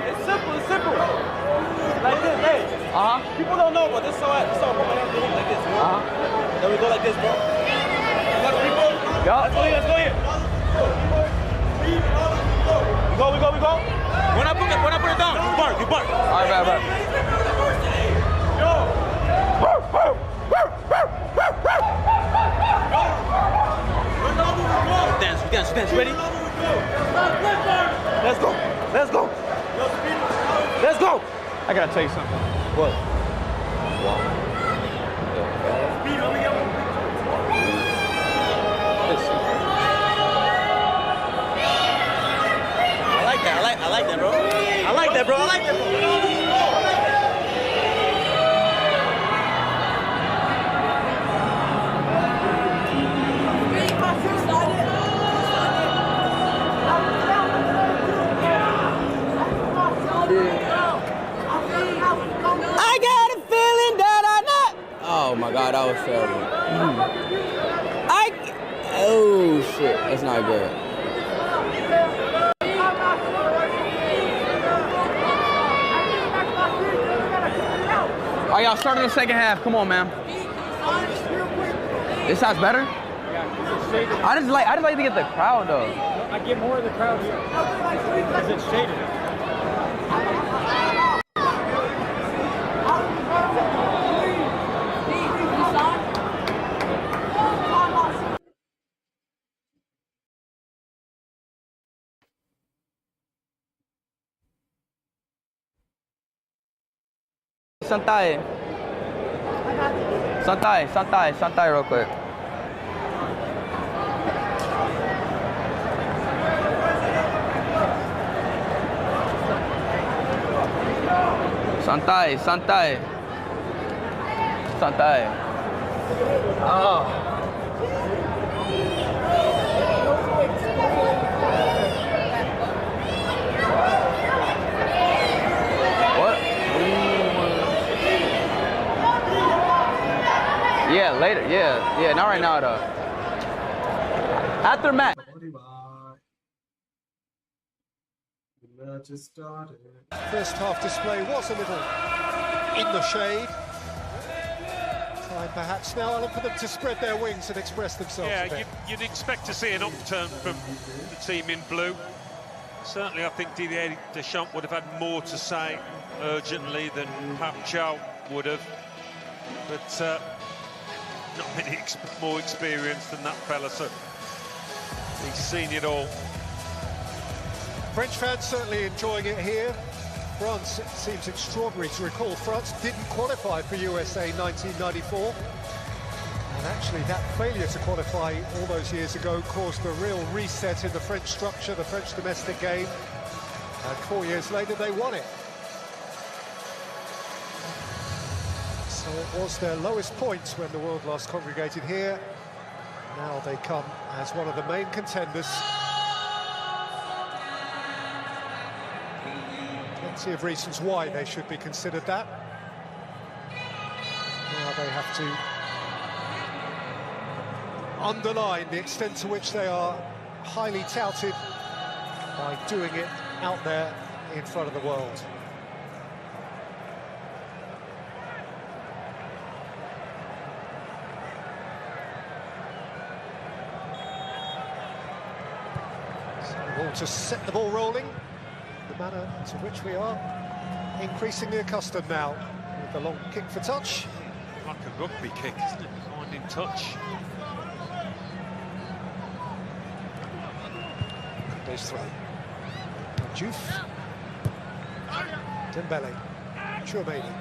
It's simple. Like this, hey. People don't know, but this is how I put my hands like this, bro. Then we go like this, bro. Yup. Let's go here. We go. When I put it down, you bark. All right, bad. Dance. Ready? Let's go. I gotta tell you something. What? I like that, bro. I like that, bro. I got a feeling that I know. Oh my God, that was terrible. Oh shit, that's not good. All right, y'all starting the second half. Come on, man. This sounds better. I just like to get the crowd though. I get more of the crowd here because it's shaded. Santai real quick. Santai. Oh. What? Yeah, later. Yeah, not right now though. After match. just started. First half display was a little in the shade. Time perhaps now, Alan, for them to spread their wings and express themselves a bit. You'd expect to see an upturn from the team in blue. Certainly, I think Didier Deschamps would have had more to say urgently than Pap Chow would have. But not many more experienced than that fella, so he's seen it all. French fans certainly enjoying it here. France, it seems extraordinary to recall, France didn't qualify for USA 1994. And actually that failure to qualify all those years ago caused a real reset in the French structure, the French domestic game. And 4 years later they won it. So it was their lowest points when the world last congregated here. Now they come as one of the main contenders. Plenty of reasons why they should be considered that. Now they have to underline the extent to which they are highly touted by doing it out there in front of the world. To set the ball rolling, the manner to which we are increasingly accustomed now, with the long kick for touch. Like a rugby kick, isn't it? Finding touch. Base throw. Diouf. Dembele. Chouameni.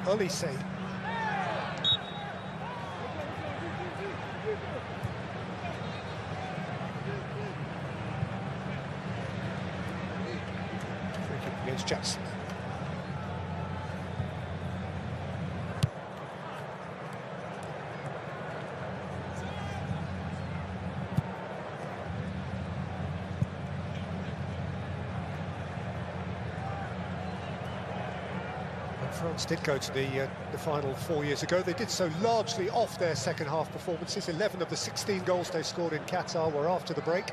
Olise. Against Jackson. And France did go to the final 4 years ago. They did so largely off their second half performances. 11 of the 16 goals they scored in Qatar were after the break.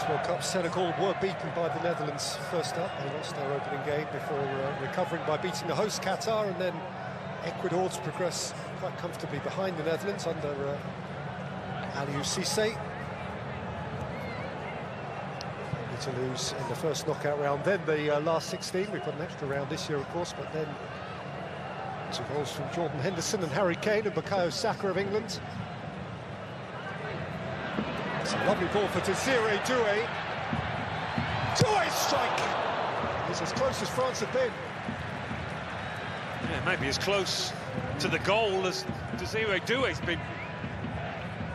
World Cup, Senegal were beaten by the Netherlands first up. They lost their opening game before recovering by beating the host Qatar, and then Ecuador to progress quite comfortably behind the Netherlands under Aliou Cissé. To lose in the first knockout round, then the last 16. We've got an extra round this year, of course, but then 2 goals from Jordan Henderson and Harry Kane and Bukayo Saka of England. It's a lovely ball for Désiré Doué. Doué's strike! It's as close as France have been. Yeah, maybe as close to the goal as Désiré Doué's been.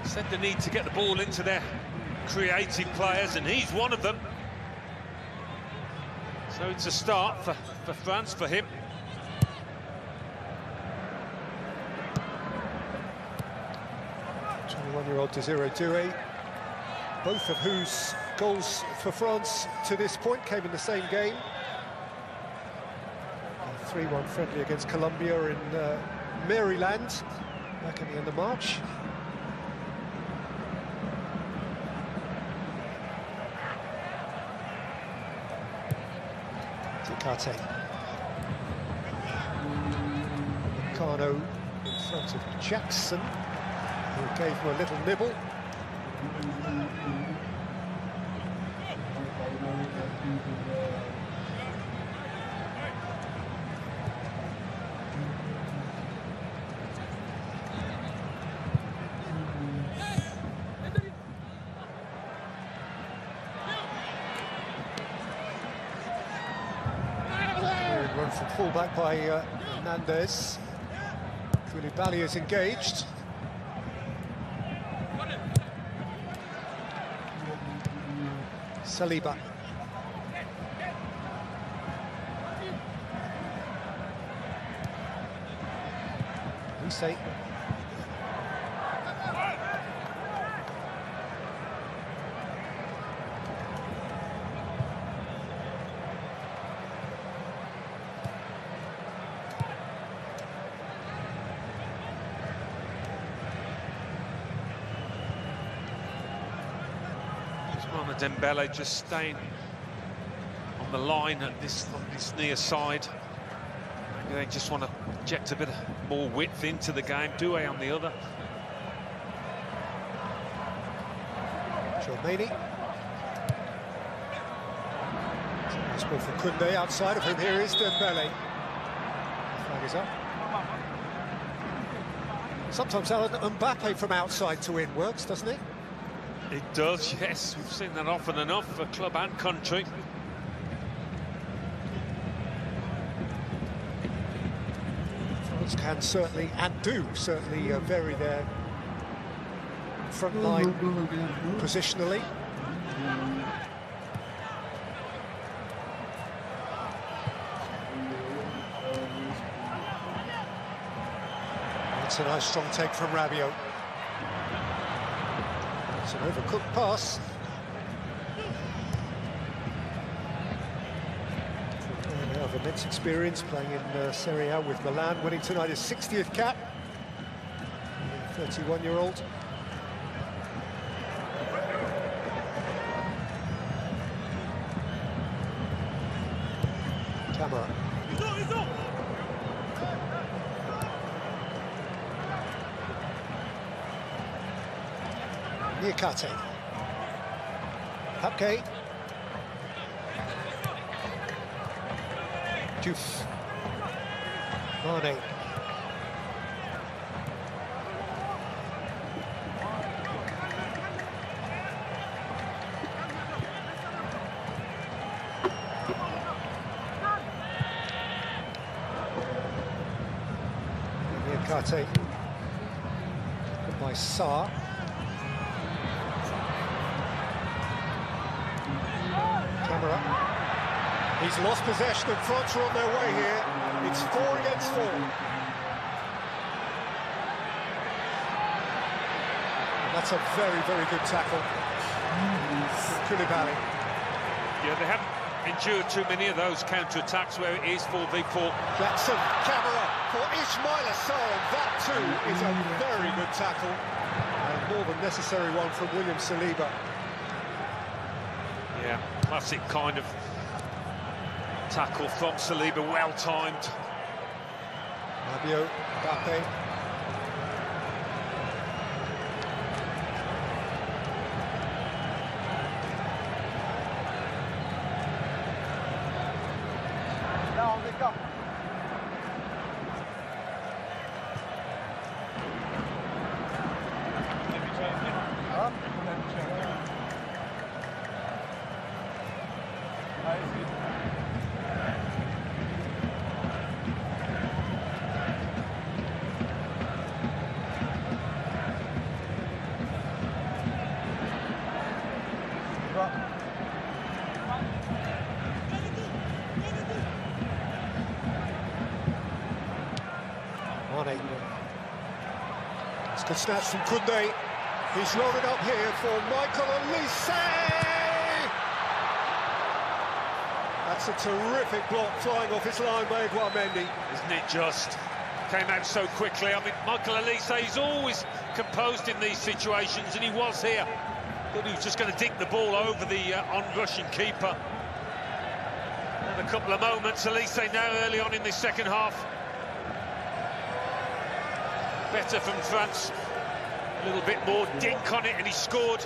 Said the need to get the ball into their creative players, and he's one of them. So it's a start for France, for him. Year-old Désiré Doué, both of whose goals for France to this point came in the same game. A 3-1 friendly against Colombia in Maryland back at the end of March. Karte. Kano in front of Jackson, who gave him a little nibble. Run from fullback by Hernandez. Koulibaly is engaged. Saliba. Olise. Ousmane Dembele just staying on the line at this on this near side. Maybe they just want to inject a bit more width into the game. Doué on the other. Jormani. Nice ball for Koundé, outside of him. Here is Dembele. Flag is up. Sometimes Alan, MBAPPE from outside to in works, doesn't it? It does, yes. We've seen that often enough for club and country. France can certainly, and do certainly, vary their front line positionally. That's a nice strong take from Rabiot. It's an overcooked pass. They have immense experience playing in Serie A with Milan, winning tonight his 60th cap. 31-year-old. Camera. Niakate. Papke. Diouf. Mane. Niakate. By Sarr. He's lost possession and France are on their way here. It's 4 against 4. And that's a very, very good tackle. Koulibaly. Yeah, they haven't endured too many of those counter-attacks where it is 4v4. Jackson, camera for Ismail Assar, and that too is a very good tackle. And more than necessary one from William Saliba. Yeah, classic kind of tackle from Saliba, well timed. Rabiot, MBAPPE. It's a good snatch from Koundé. He's rolled it up here for Michael Olise. That's a terrific block flying off his line by Edouard Mendy. Isn't it just? Came out so quickly. I mean, Michael Olise, he's always composed in these situations, and he was here. Thought he was just going to dig the ball over the on-rushing keeper. And a couple of moments, Olise now early on in this second half. Better from France. A little bit more dink on it, and he scored.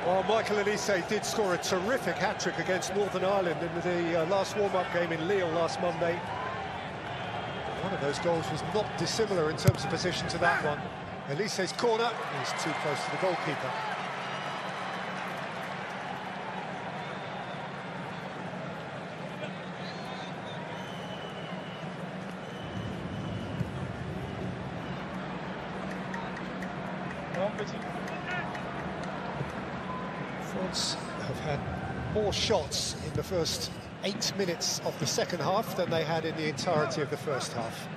Well, Michael Olise did score a terrific hat-trick against Northern Ireland in the last warm-up game in Lille last Monday. One of those goals was not dissimilar in terms of position to that one. Elise's corner is too close to the goalkeeper. France have had more shots in the first 8 minutes of the second half than they had in the entirety of the first half.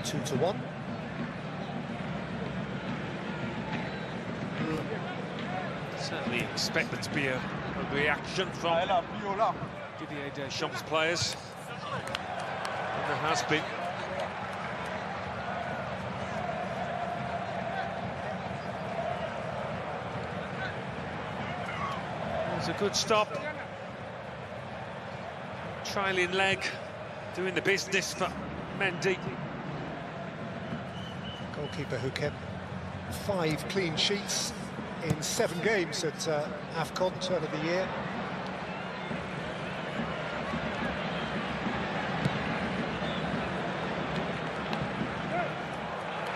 2-1. Certainly expect there to be a reaction from Didier Deschamps' players. And there has been. It's a good stop. Trailing leg, doing the business for Mendy. Goalkeeper who kept 5 clean sheets in 7 games at AFCON, turn of the year.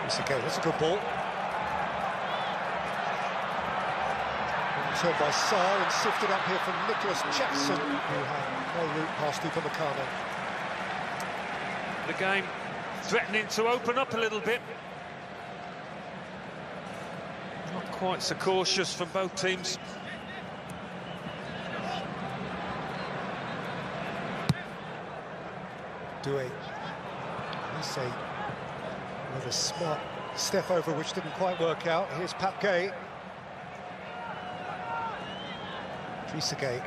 That's a good ball. Turned by Sarr and sifted up here from Nicholas Jackson, who had no route past Upamecano. The game threatening to open up a little bit. Not quite so cautious from both teams. Doué. I say with a smart step over which didn't quite work out. Here's Pape. Trezeguet.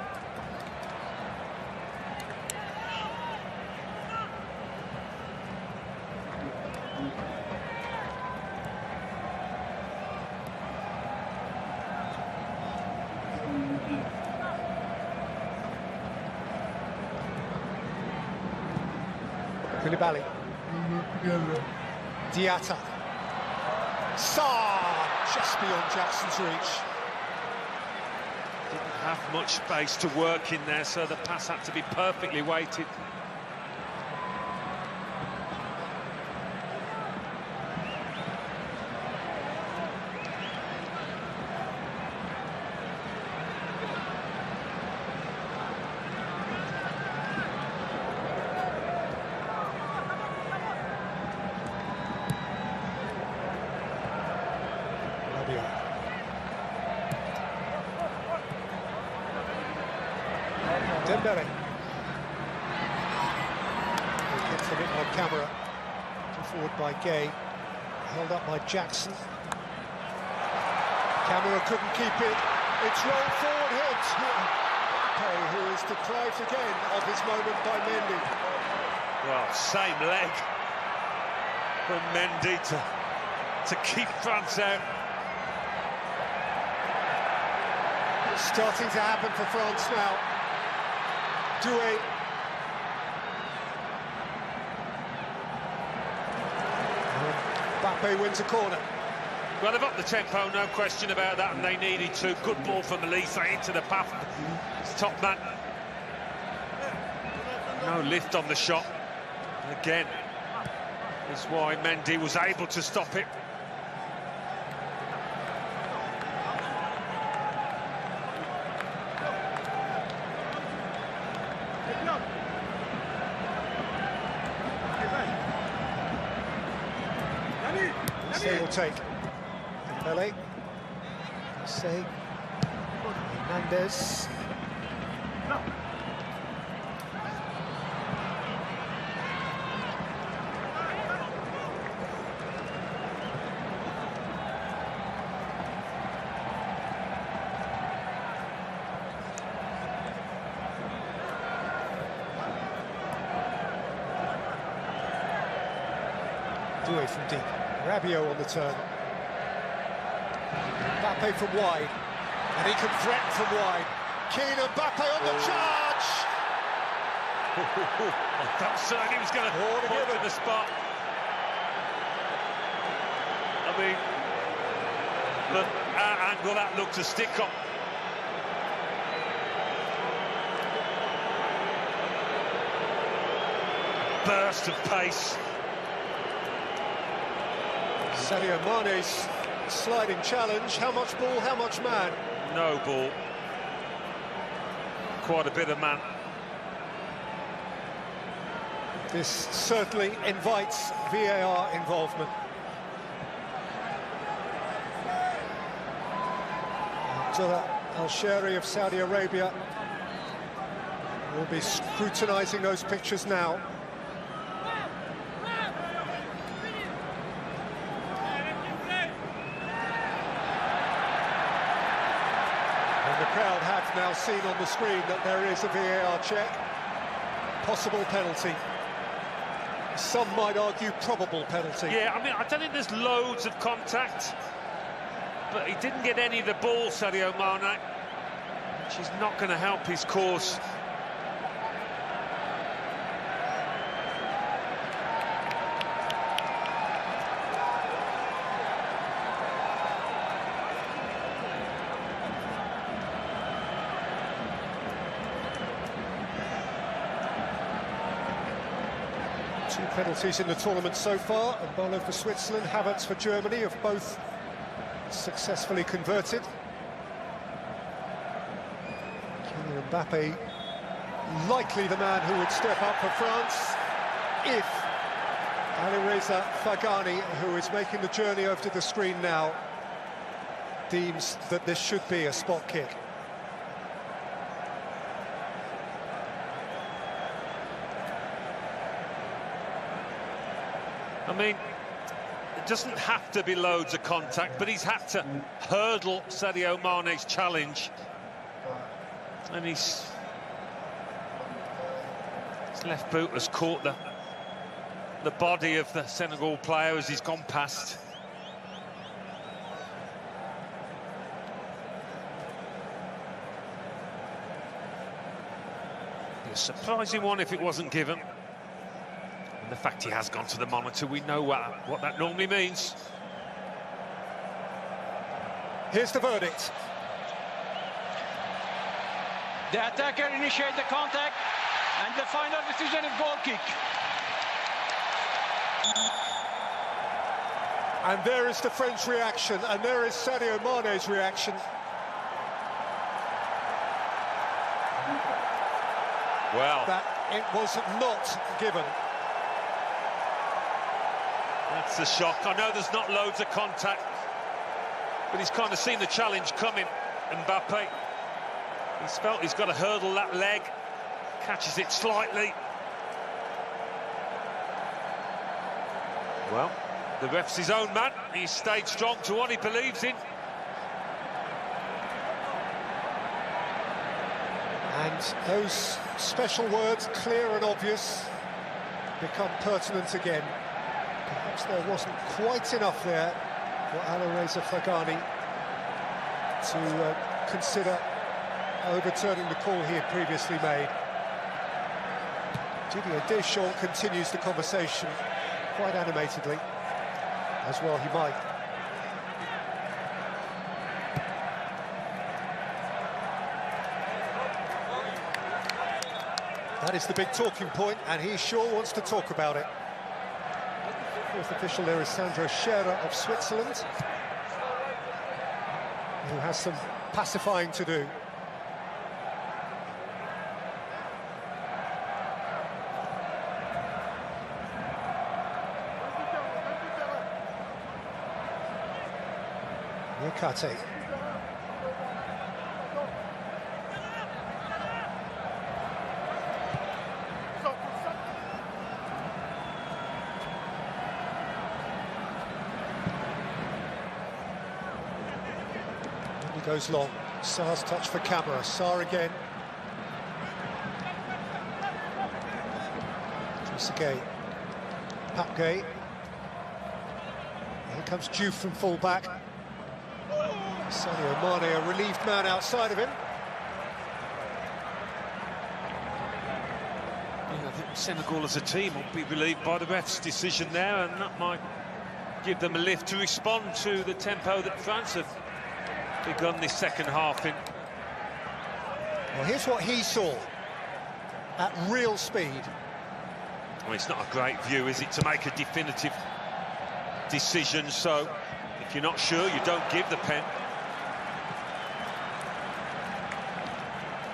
Koulibaly. Diatta. Sarr, just beyond Jackson's reach. Didn't have much space to work in there, so the pass had to be perfectly weighted. Dembele. Gets a bit on camera. Forward by Gay. Held up by Jackson. Camera couldn't keep it. It's rolled forward hit. Mbappe, who is deprived again of his moment by Mendy. Well, same leg from Mendy to keep France out. It's starting to happen for France now. Doué. Mbappe wins a corner. Well, they've upped the tempo, no question about that, and they needed to. Good ball from Elise into the path. It's top man. No lift on the shot. And again, that's why Mendy was able to stop it. Say will take. Dembele. Say. Hernandez. Doué from deep. Rabiot on the turn. Mbappe from wide. And he can threaten from wide. Kylian Mbappe on the charge! That certainly was going to point to the spot. I mean, but our angle, that looked a stick-up. Burst of pace. Sadio Mane's sliding challenge. How much ball, how much man? No ball. Quite a bit of man. This certainly invites VAR involvement. Abdullah Al-Shari of Saudi Arabia will be scrutinising those pictures now. The crowd have now seen on the screen that there is a VAR check. Possible penalty. Some might argue probable penalty. Yeah, I mean, I don't think there's loads of contact, but he didn't get any of the ball, Sadio Mane. which is not going to help his cause. Two penalties in the tournament so far, and Bolo for Switzerland, Havertz for Germany, have both successfully converted. Kylian Mbappe, likely the man who would step up for France if Alireza Fagani, who is making the journey over to the screen now, deems that this should be a spot kick. I mean, it doesn't have to be loads of contact, but he's had to hurdle Sadio Mane's challenge. And his left boot has caught the body of the Senegal player as he's gone past. Be a surprising one if it wasn't given. The fact he has gone to the monitor, we know what that normally means. Here's the verdict. The attacker initiates the contact, and the final decision is goal kick. And there is the French reaction, and there is Sadio Mane's reaction. Well, that it was not given. That's a shock. I know there's not loads of contact, but he's kind of seen the challenge coming, Mbappe. He's felt he's got to hurdle that leg, catches it slightly. Well, the ref's his own man. He's stayed strong to what he believes in. And those special words, clear and obvious, become pertinent again. Perhaps there wasn't quite enough there for Alireza Fagani to consider overturning the call he had previously made. Didier Deschamps continues the conversation quite animatedly, as well he might. That is the big talking point, and he sure wants to talk about it. Fourth official there is Sandro Scherer of Switzerland, who has some pacifying to do. Niakate. Goes long. Sarr's touch for camera. Sarr again. Trezeguet. Papgay. Here comes Diouf from full-back. Sadio Mane, a relieved man outside of him. Yeah, I think Senegal as a team will be relieved by the ref's decision there, and that might give them a lift to respond to the tempo that France have begun this second half in. Well, here's what he saw at real speed. Well, it's not a great view, is it, to make a definitive decision, so if you're not sure, you don't give the pen.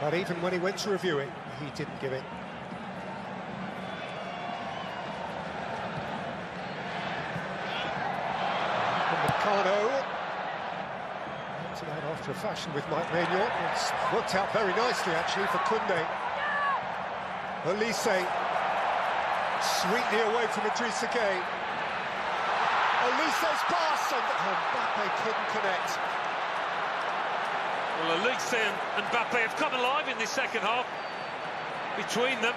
But even when he went to review it, he didn't give it. Meccano. After a fashion with Mike Maignan. It's worked out very nicely, actually, for Koundé. Olise sweetly away from Trezeguet. Olise's pass, and Mbappe couldn't connect. Well, Olise and Mbappe have come alive in this second half. Between them,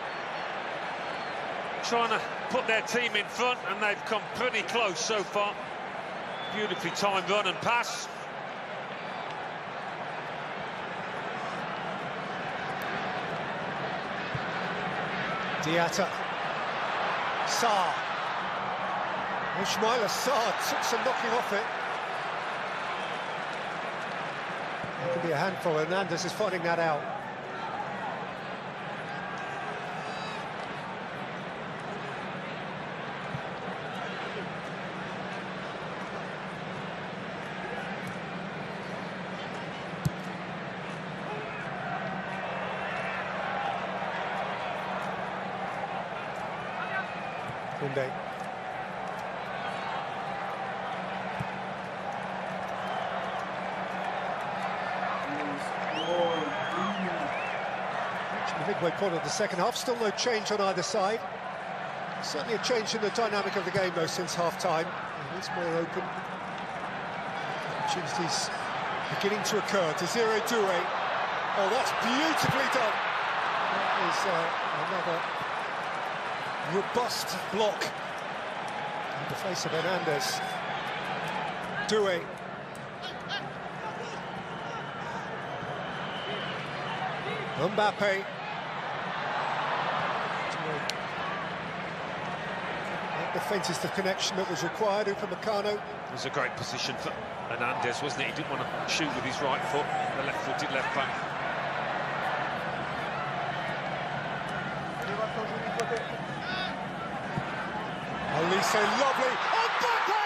trying to put their team in front, and they've come pretty close so far. Beautifully timed run and pass. Diatta. Sarr. Ismaila Sarr took some knocking off it. It could be a handful. Hernandez is finding that out. Kunde. The midway point of the second half, still no change on either side. Certainly a change in the dynamic of the game though since half-time. It's more open. Opportunities beginning to occur. Desiree Doué. Oh, that's beautifully done. That is another robust block in the face of Hernandez. Doué. MBAPPE. The faintest of connection that was required. Upamecano. It was a great position for Hernandez, wasn't it? He didn't want to shoot with his right foot, the left-footed left back. Elise, lovely. MBAPPE!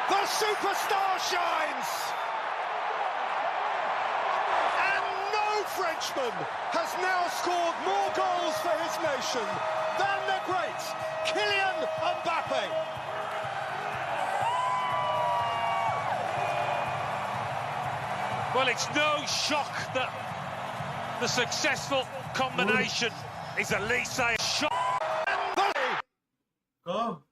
The superstar shines! And no Frenchman has now scored more goals for his nation than the great Kylian MBAPPE. Well, it's no shock that the successful combination is Elise shot. Go.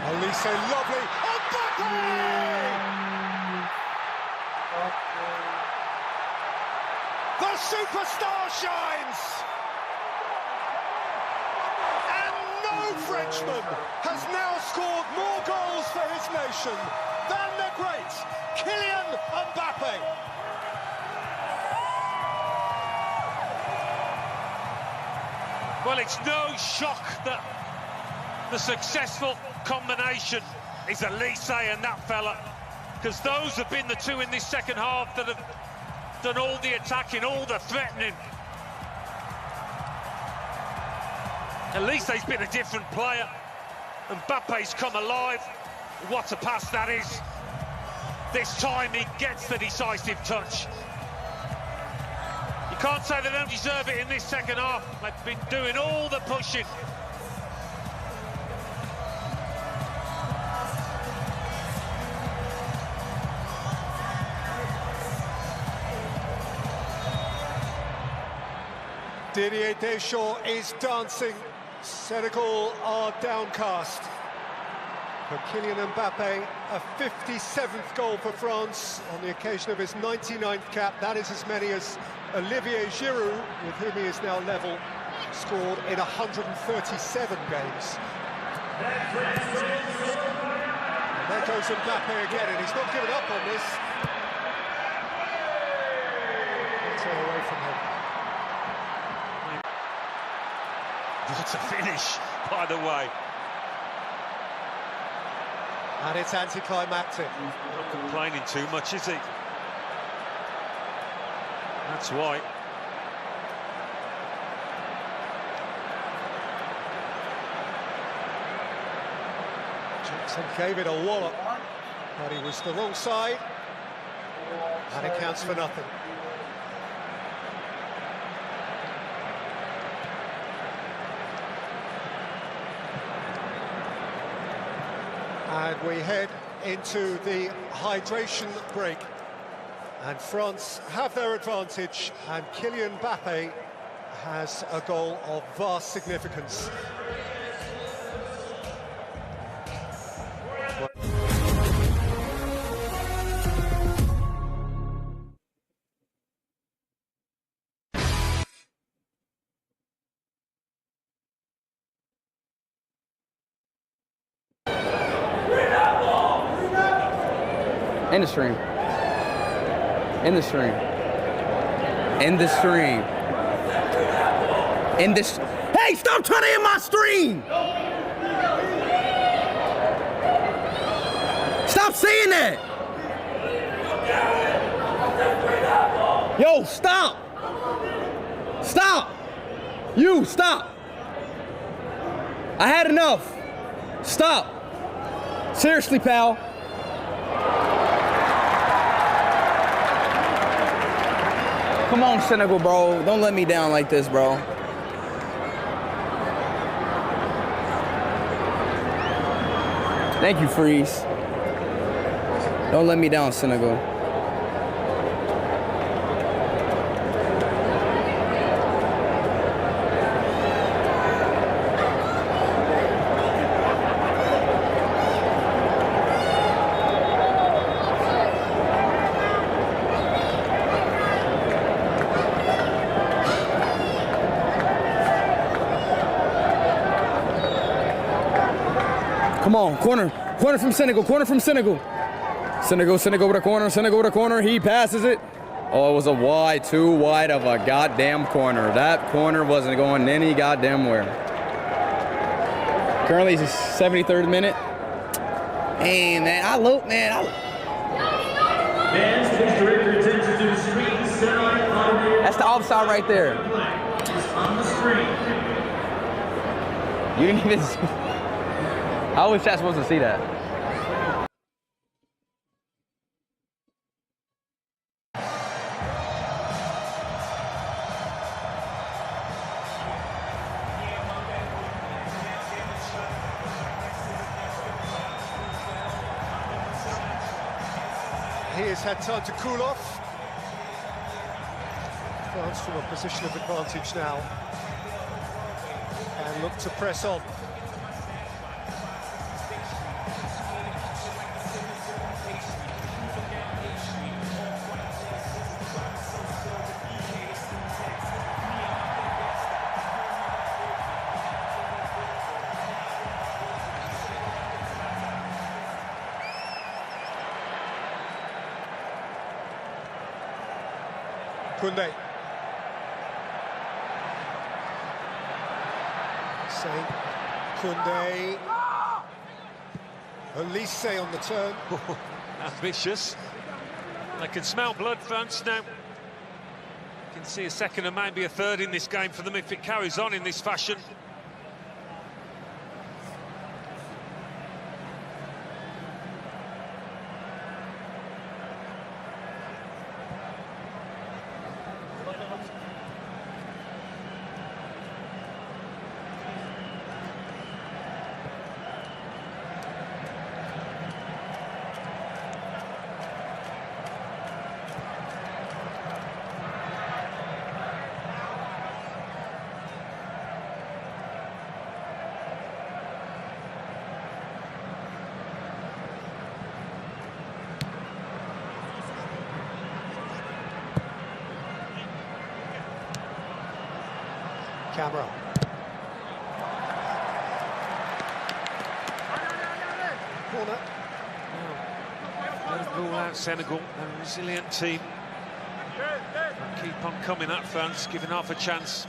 Elise, lovely. MBAPPE! The superstar shines! And no Frenchman has now scored more goals for his nation than the great Kylian MBAPPE. Well, it's no shock that the successful combination is Elise and that fella, because those have been the two in this second half that have done all the attacking, all the threatening. Elise's been a different player. MBAPPE's come alive. What a pass that is. This time he gets the decisive touch. You can't say they don't deserve it in this second half. They've been doing all the pushing. Didier Deschamps is dancing. Senegal are downcast. For Kylian MBAPPE, a 57th goal for France on the occasion of his 99th cap. That is as many as Olivier Giroud, with whom he is now level, scored in 137 games. And there goes MBAPPE again, and he's not given up on this. That's away from him. What a finish, by the way. And it's anticlimactic. Not complaining too much, is he? That's why. Jackson gave it a wallop, but he was the wrong side, and it counts for nothing. And we head into the hydration break. And France have their advantage, and Kylian MBAPPE has a goal of vast significance. In the stream. In the stream. In the stream. In this. Hey, stop trying to end my stream! Stop saying that! Yo, stop! Stop! You, stop! I had enough. Stop. Seriously, pal. Come on, Senegal, bro. Don't let me down like this, bro. Thank you, Freeze. Don't let me down, Senegal. Come on, corner from Senegal, corner from Senegal. Senegal with a corner, he passes it. Oh, it was a wide, too wide of a goddamn corner. That corner wasn't going any goddamn where. Currently, it's the 73rd minute. Hey, man, that's the offside right there. You didn't even see. How was chat supposed to see that? He has had time to cool off. France from a position of advantage now. And look to press on. Koundé. Say Koundé. Elise on the turn. Ambitious. I can smell blood, France, now. You can see a second and maybe a third in this game for them if it carries on in this fashion. Camera. Corner. Don't rule out Senegal, a resilient team. They'll keep on coming at France, giving half a chance.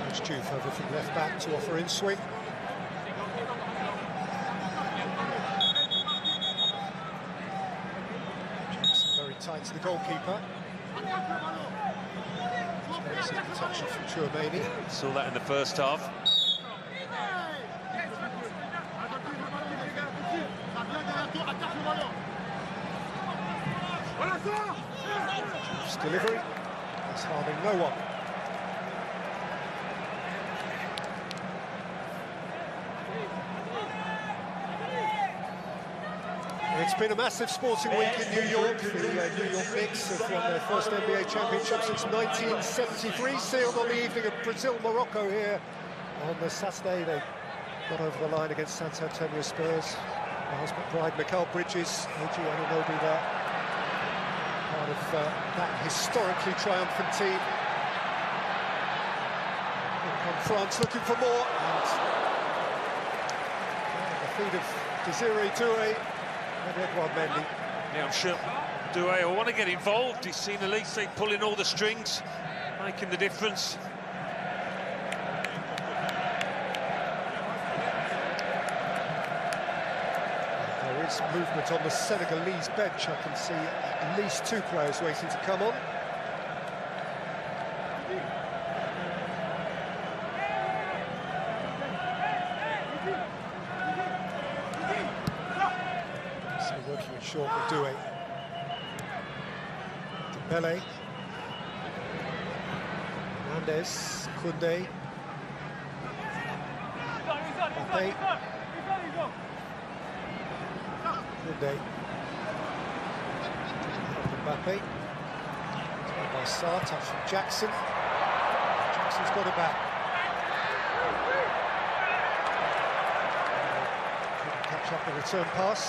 There's Juve over from left back to offer in swing. Tight to the goalkeeper. Touch it from Chouameni. Saw that in the first half. Juve's delivery. That's harming no one. It's been a massive sporting week in New York. The New York Knicks have won their first NBA championship since 1973, sealed on the evening of Brazil-Morocco here on the Saturday. They got over the line against San Antonio Spurs. Miles McBride, Mikal Bridges, OG Anunoby there. Part of that historically triumphant team. On France looking for more. And the feed of Desiree Doué and Edouard Mendy. Yeah, I'm sure Doué will want to get involved. He's seen Elise pulling all the strings, making the difference. There is movement on the Senegalese bench. I can see at least 2 players waiting to come on. So working it short with Doué. Dembele. Hernandez. Koundé. Mbappé. Koundé. Mbappé. By Sarr, touch from Jackson. Jackson's got it back. Couldn't catch up the return pass.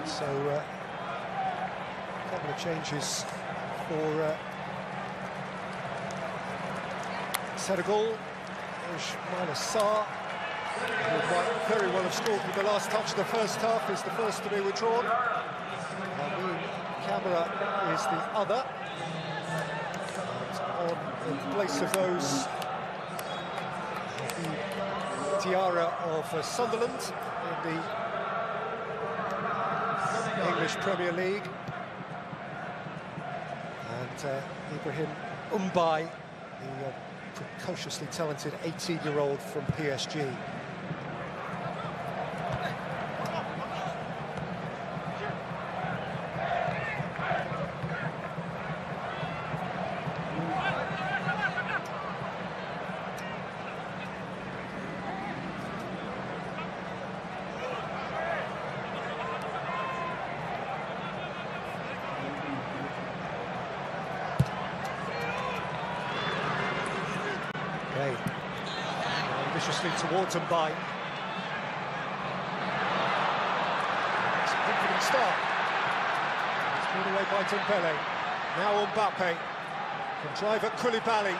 So, a couple of changes for Senegal. Ismaila Sarr, who might very well have scored with the last touch of the first half, is the first to be withdrawn. Harman Camara is the other. And on in place of those, the Diarra of Sunderland in the English Premier League, and Ibrahim Mbaye, the precociously talented 18-year-old from PSG. Ambitiously towards Mbaye. It's a confident start. It's pulled away by Dembele. Now Mbappe can drive at Koulibaly.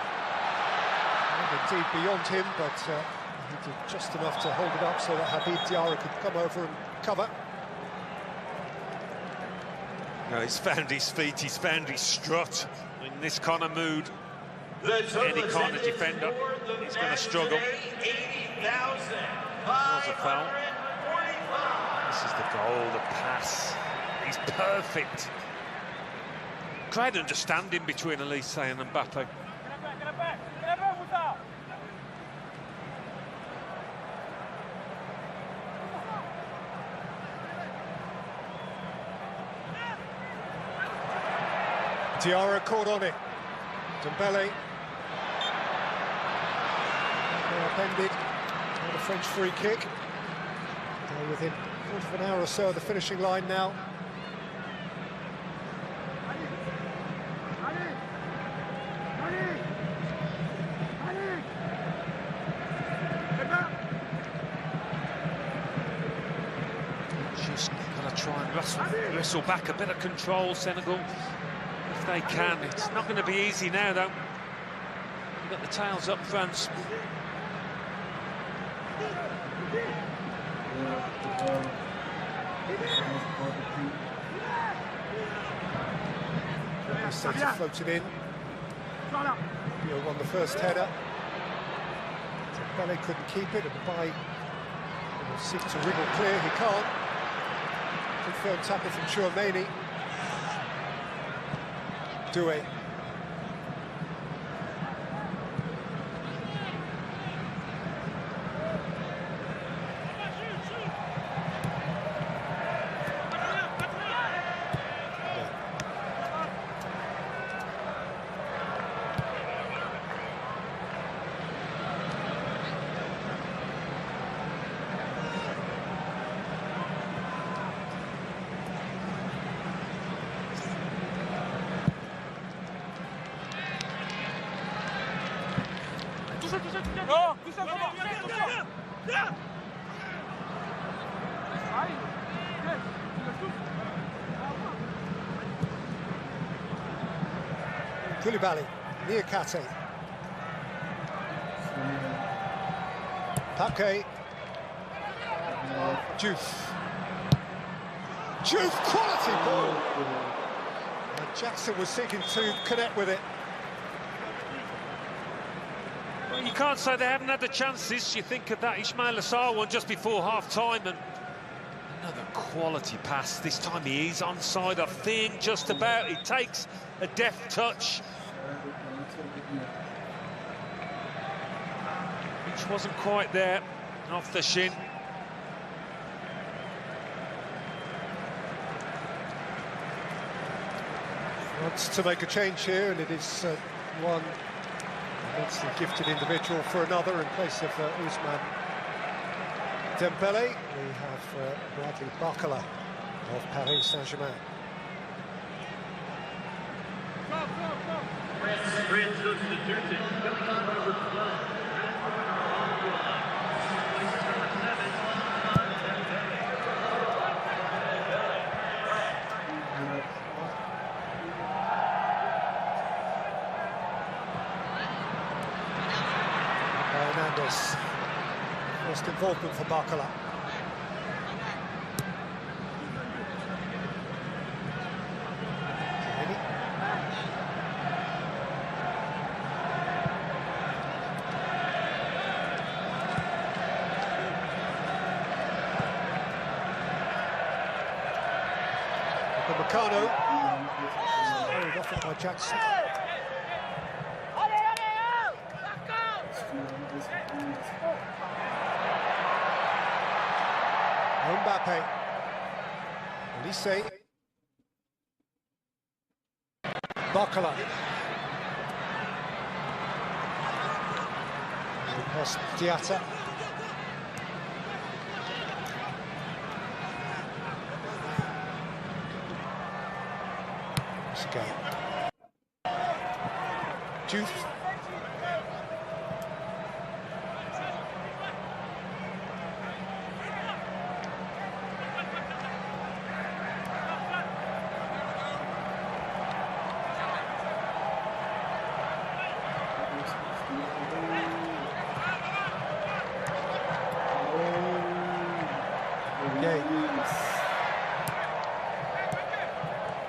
And indeed beyond him, but he did just enough to hold it up so that Habib Diarra could come over and cover. No, he's found his feet, he's found his strut. In this kind of mood, any kind of defender is going to struggle. There's a foul. This is the goal, the pass. He's perfect. Great understanding between Elise and Mbappe. Diarra caught on it. Dembele. Upended. And a French free kick. They're within quarter of an hour or so of the finishing line now. Just going to try and wrestle back a bit of control, Senegal, if they can. It's not going to be easy now, though. You've got the tails up, France. Centre floated in. Pio won the first header. Dembele couldn't keep it, and Mbaye will seek to wriggle clear. He can't. Good firm tackle from Chouameni. Doué. Koulibaly, Niakate. Paquet. Diouf. Diouf, quality ball! And Jackson was seeking to connect with it. Well, you can't say they haven't had the chances. You think of that Ismail Assar one just before half-time, and another quality pass. This time he is onside, I think, just about. It takes a deft touch, which wasn't quite there, off the shin. Wants to make a change here, and it is one immensely gifted individual for another in place of Ousmane Dembele. We have Bradley Barcola of Paris Saint-Germain. Hernandez, first involvement for Barcola. Meccano, carried off it by Jackson. MBAPPE, Olise, Barcola. Past Diatta. Again. Diouf.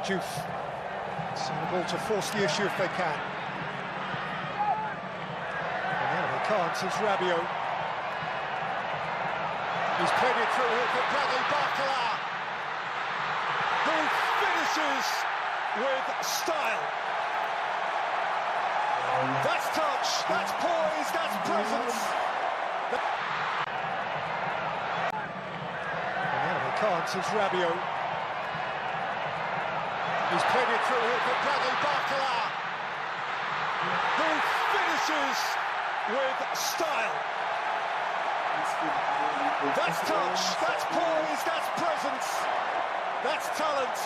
Diouf. Senegal to force the issue if they can. And now they can't, it's Rabiot. He's played it through here for Bradley Barcola, who finishes with style. That's touch, that's poise, that's presence. And now they can't, it's Rabiot. He's played it through here for Bradley Barcola, who finishes with style. That's touch, that's poise, that's presence, that's talent,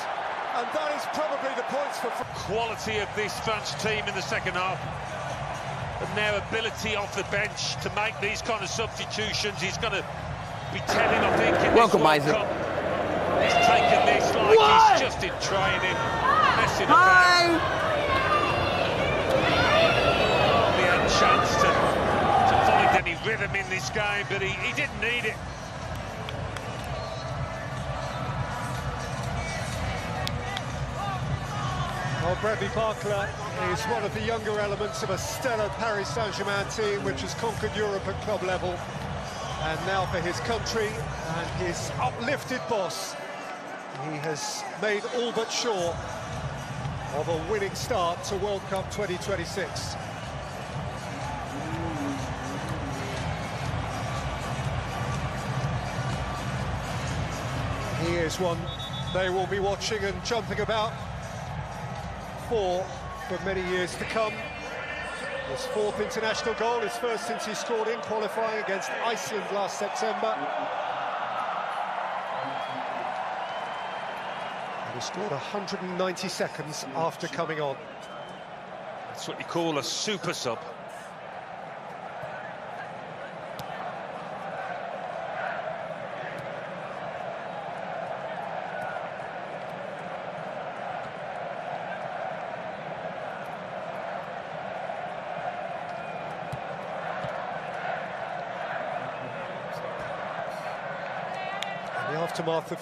and that is probably the points for... Quality of this French team in the second half, and their ability off the bench to make these kind of substitutions is going to be telling, I think, in Welcome, this World Isaac. Cup. He's taken this like he's just in training, messing about. He had a chance to find any rhythm in this game, but he didn't need it. Well, Bradley Barcola is one of the younger elements of a stellar Paris Saint-Germain team which has conquered Europe at club level. And now for his country and his uplifted boss, he has made all but sure of a winning start to World Cup 2026. He is one they will be watching and jumping about for many years to come. His fourth international goal, his first since he scored in qualifying against Iceland last September. And he scored 190 seconds after coming on. That's what you call a super sub. aftermath of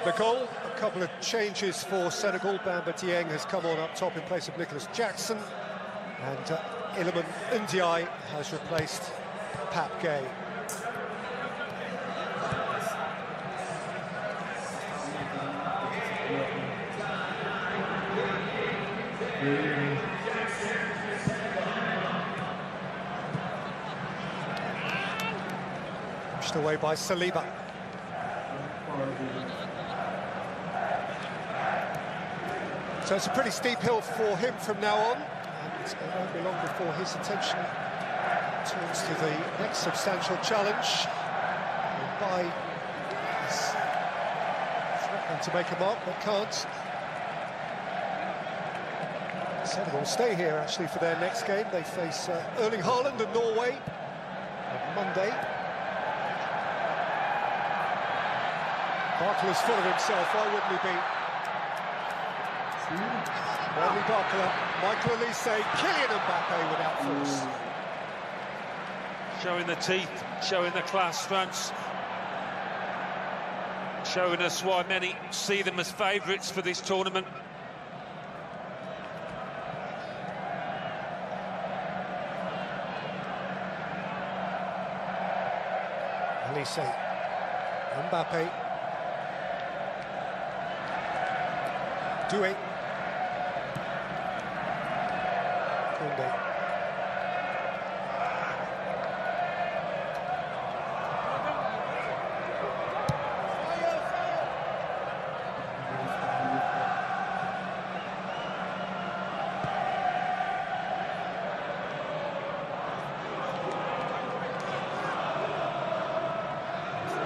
the goal. A couple of changes for Senegal. Bamba Dieng has come on up top in place of Nicholas Jackson, and Iliman Ndiaye has replaced Pape Gueye. Pushed away by Saliba. So it's a pretty steep hill for him from now on, and it won't be long before his attention turns to the next substantial challenge. Mbappé is threatening to make a mark, but can't. Senegal stay here actually for their next game. They face Erling Haaland and Norway on Monday. Barkela's full of himself, why wouldn't he be? Bradley Barkela, Michael Elise, Kylian Mbappe without force. Showing the teeth, showing the class, France. Showing us why many see them as favourites for this tournament. Elise, Mbappe, Doué, Koundé.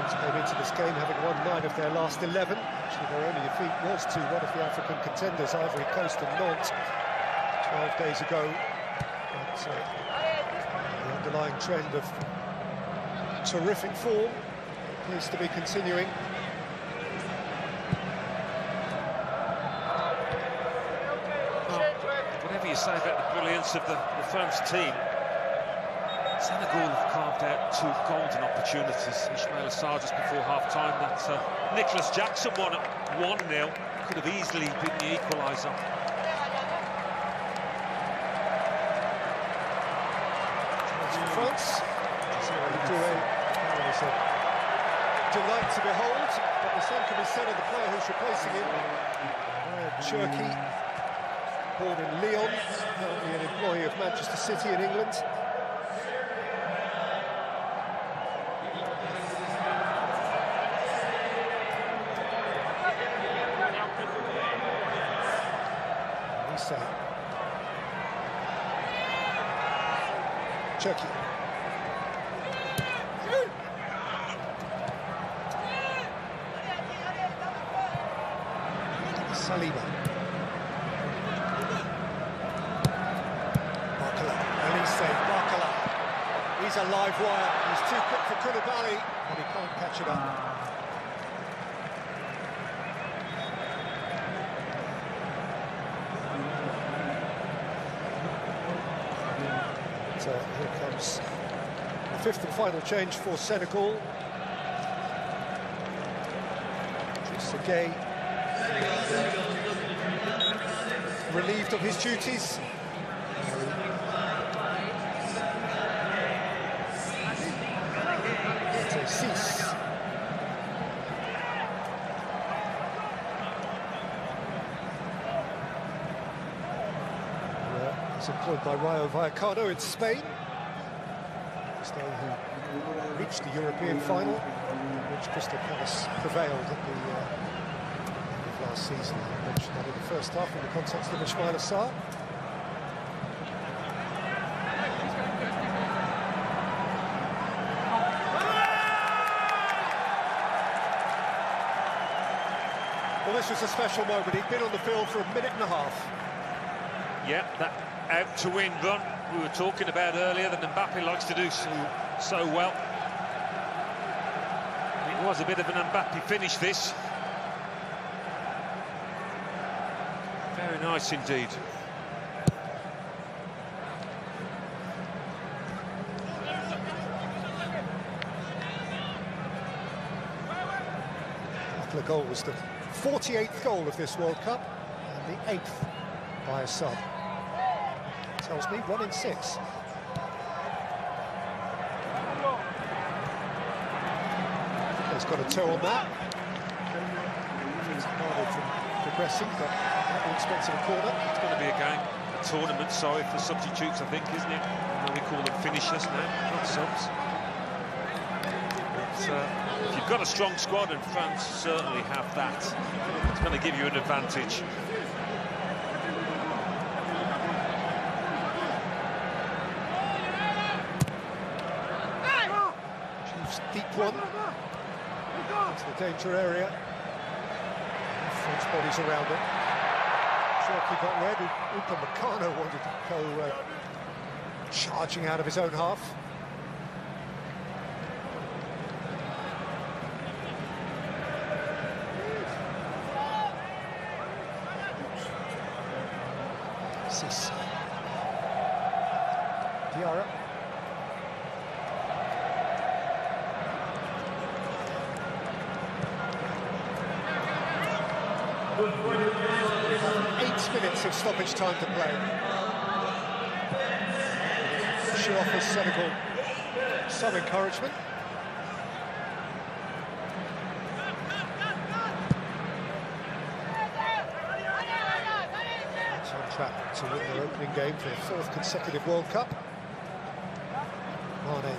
Came into this game having won 9 of their last 11. Actually, their only defeat was to one of the African contenders, Ivory Coast and Nantes, 12 days ago. But the underlying trend of terrific form appears to be continuing. Whatever you say about the brilliance of the France team, Senegal have carved out 2 golden opportunities. Ismail Assar just before half-time. That Nicholas Jackson one at 1-0 could have easily been the equaliser. France, it's a delight to behold, but the same can be said of the player who's replacing him, Cherki, born in Lyon, currently an employee of Manchester City in England. Cherki. Saliba. Barkela. Elise. Barkela. He's a live wire. He's too quick for Koulibaly, and he can't catch it up. So here comes the 5th and final change for Senegal. Gueye, relieved of his duties. Cease. He's employed by Rayo Vallecano in Spain. Who reached the European final, which Crystal Palace prevailed at the end of last season. I mentioned that in the first half in the context of Ismail Assar. Well, this was a special moment. He'd been on the field for a minute and a half. Yeah, that out-to-win run we were talking about earlier that Mbappe likes to do so well. It was a bit of an Mbappe finish, this. Very nice indeed. couple of goals. The 48th goal of this World Cup, and the 8th by a sub. Tells me 1 in 6. He's got a toe on that. It's harder from progressing, but at the expense of a corner. It's going to be a game, a tournament, sorry, for substitutes, I think, isn't it? And we call them finishers now, not subs. But, if you've got a strong squad, and France certainly have that, it's going to give you an advantage. Chiefs deep one into the danger area. French bodies around it. Cherki got red. Upamecano wanted to go charging out of his own half. Sis. Diarra. We have 8 minutes of stoppage time to play. She offers Senegal some encouragement. It's on track to win their opening game for the 4th consecutive World Cup. Harman.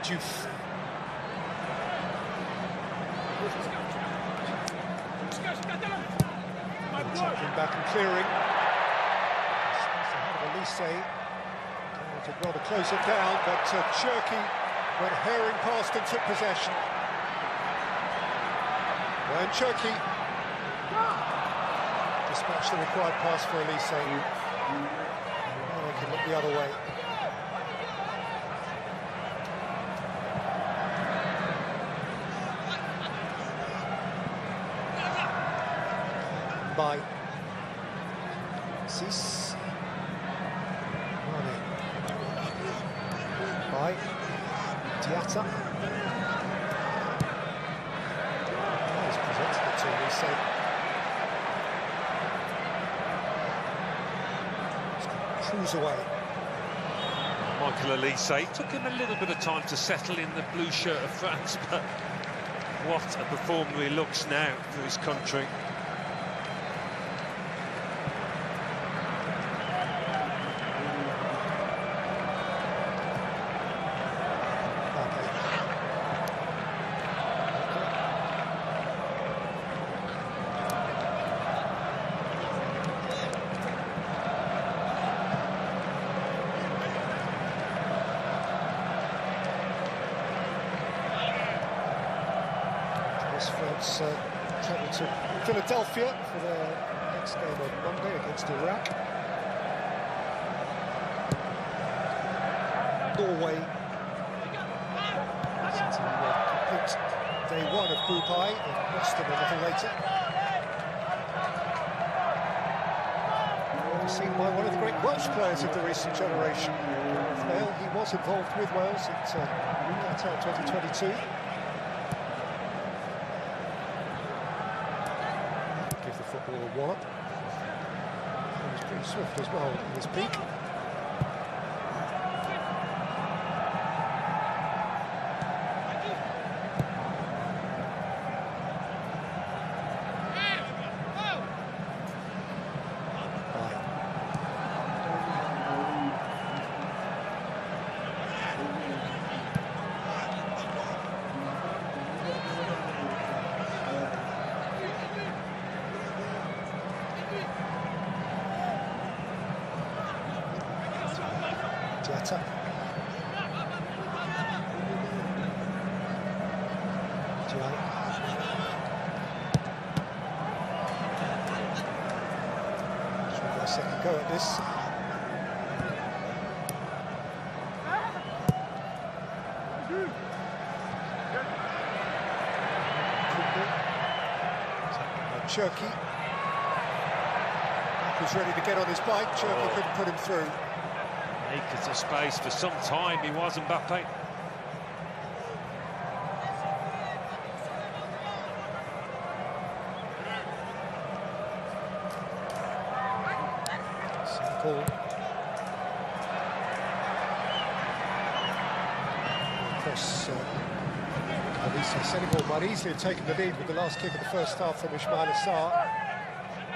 Juice. Tackling back and clearing. It's ahead of Elise. To rather close it down, but Cherki went herring past and took possession. And Cherki dispatched the required pass for Elise. Now they can look the other way. By Sis. By Diatta. He's presented it to Elise. Cruise away. Michael Elise, took him a little bit of time to settle in the blue shirt of France, but what a performer he looks now for his country. France travel to Philadelphia for their next game on Monday against Iraq. Norway to complete day 1 of Group I in Boston a little later. Seen by one of the great Welsh players of the recent generation. He was involved with Wales at Qatar 2022. Give the football a wallop. He was pretty swift as well in his peak. Diatta. Should get a second go at this. Cherki was ready to get on his bike. Cherki couldn't put him through. Acres of space for some time, he was, Mbappe. Senegal. Of course, Senegal might easily have taken the lead with the last kick of the first half from Ismail Assar.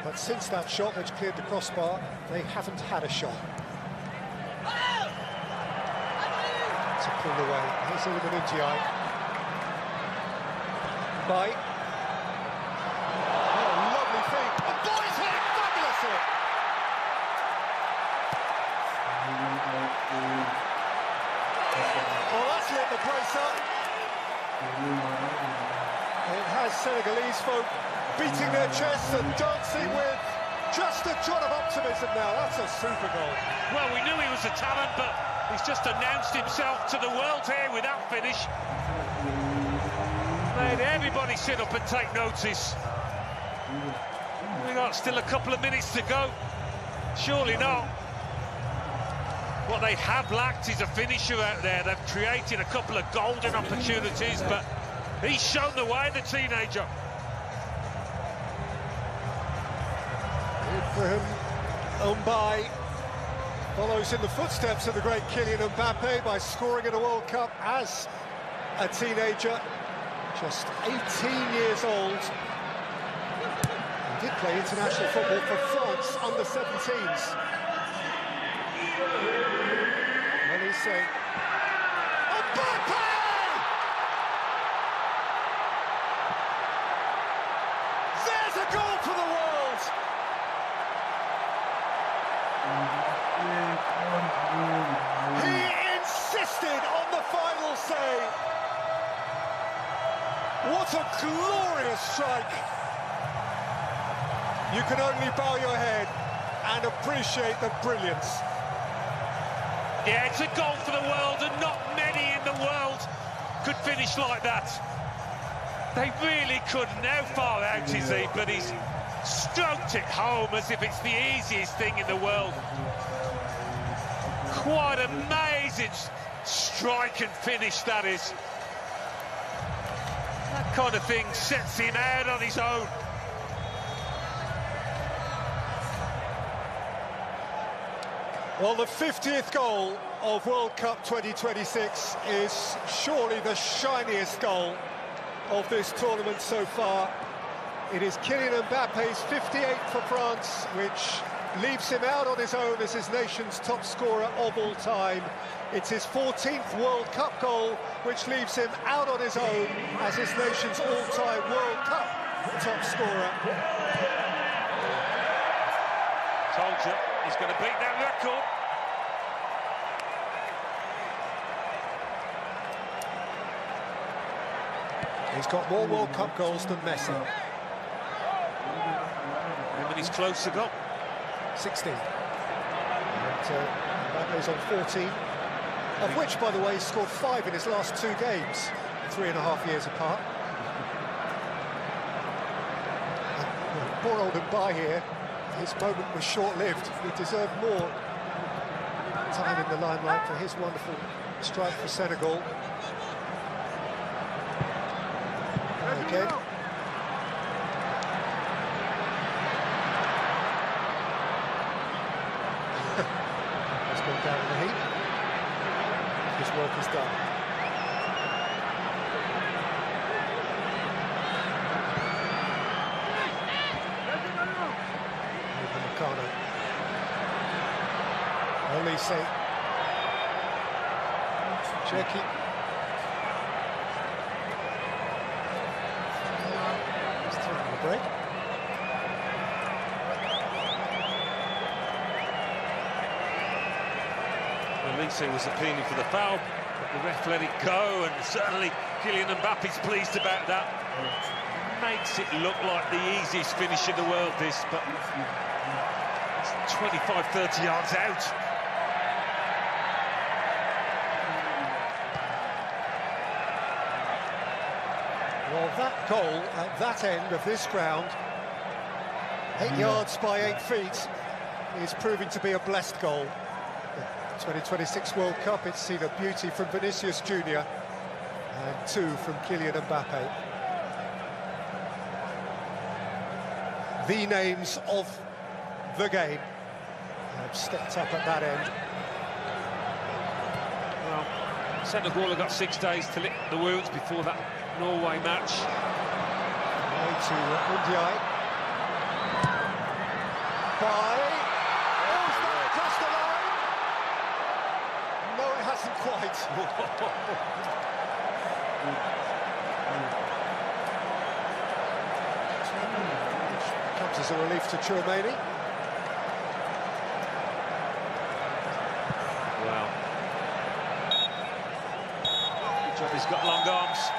But since that shot which cleared the crossbar, they haven't had a shot. To pull away. Here's Iliman Ndiaye. Bye. Oh, lovely feed. The boys hit! Fabulous hit! Well, that's lit the place up. It has Senegalese folk beating their chests and dancing with just a jot of optimism now. That's a super goal. Well, we knew he was a talent, but he's just announced himself to the world here with that finish. Made everybody sit up and take notice. We got still a couple of minutes to go. Surely not. What they have lacked is a finisher out there. They've created a couple of golden opportunities, but he's shown the way, the teenager. Ibrahim Mbappe follows in the footsteps of the great Kylian Mbappe by scoring in a World Cup as a teenager, just 18 years old. He did play international football for France under 17s. What do you say? Mbappe! There's a goal for the world! He insisted on the final say. What a glorious strike! You can only bow your head and appreciate the brilliance. Yeah, it's a goal for the world, and not many in the world could finish like that. They really couldn't. How far out is he? But he's stroked it home as if it's the easiest thing in the world. Quite amazing strike and finish, that is. That kind of thing sets him out on his own. Well, the 50th goal of World Cup 2026 is surely the shiniest goal of this tournament so far. It is Kylian Mbappe's 58th for France, which leaves him out on his own as his nation's top scorer of all time. It's his 14th World Cup goal, which leaves him out on his own as his nation's all-time World Cup top scorer. Told you, he's going to beat that record. He's got more World Cup goals than Messi. How many's close to go? 16. And Mbappe's on 14, of which, by the way, he scored 5 in his last 2 games, 3.5 years apart. And, poor old Mbappe here. His moment was short-lived. He deserved more time in the limelight for his wonderful strike for Senegal. And again. He's gone down in the heat. His work is done. Olise. Jackie. Just taking a break. Olise was appealing for the foul, but the ref let it go, and certainly Kylian Mbappe's pleased about that. Makes it look like the easiest finish in the world, this, but it's 25-30 yards out. Well, that goal at that end of this ground, 8 yards by 8 feet, is proving to be a blessed goal. 2026 World Cup, it's seen a beauty from Vinicius Junior and 2 from Kylian Mbappe. The names of the game have stepped up at that end. Well, Senegal have got 6 days to lick the wounds before that Norway match. Way to Ndiaye. By... Oh, is that across the line? No, it hasn't quite. Comes as a relief to Chouameni. Wow. Good job, he's got long arms.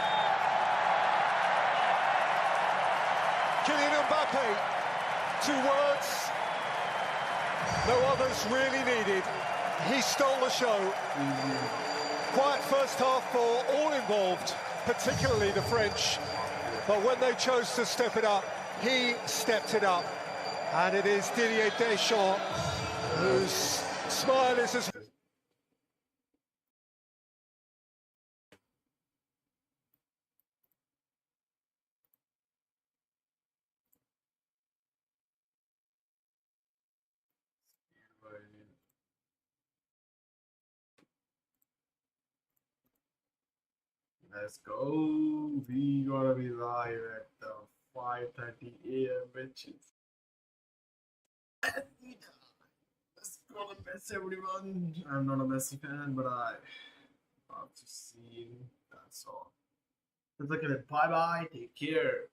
Kylian Mbappe, 2 words, no others really needed. He stole the show. Quiet first half for all involved, particularly the French. But when they chose to step it up, he stepped it up. And it is Didier Deschamps whose smile is as... Let's go. We gotta be live at 5:30 a.m. bitches. Let's go to Messi, everyone. I'm not a Messi fan, but I love to see him. That's all. Let's look at it. Bye bye. Take care.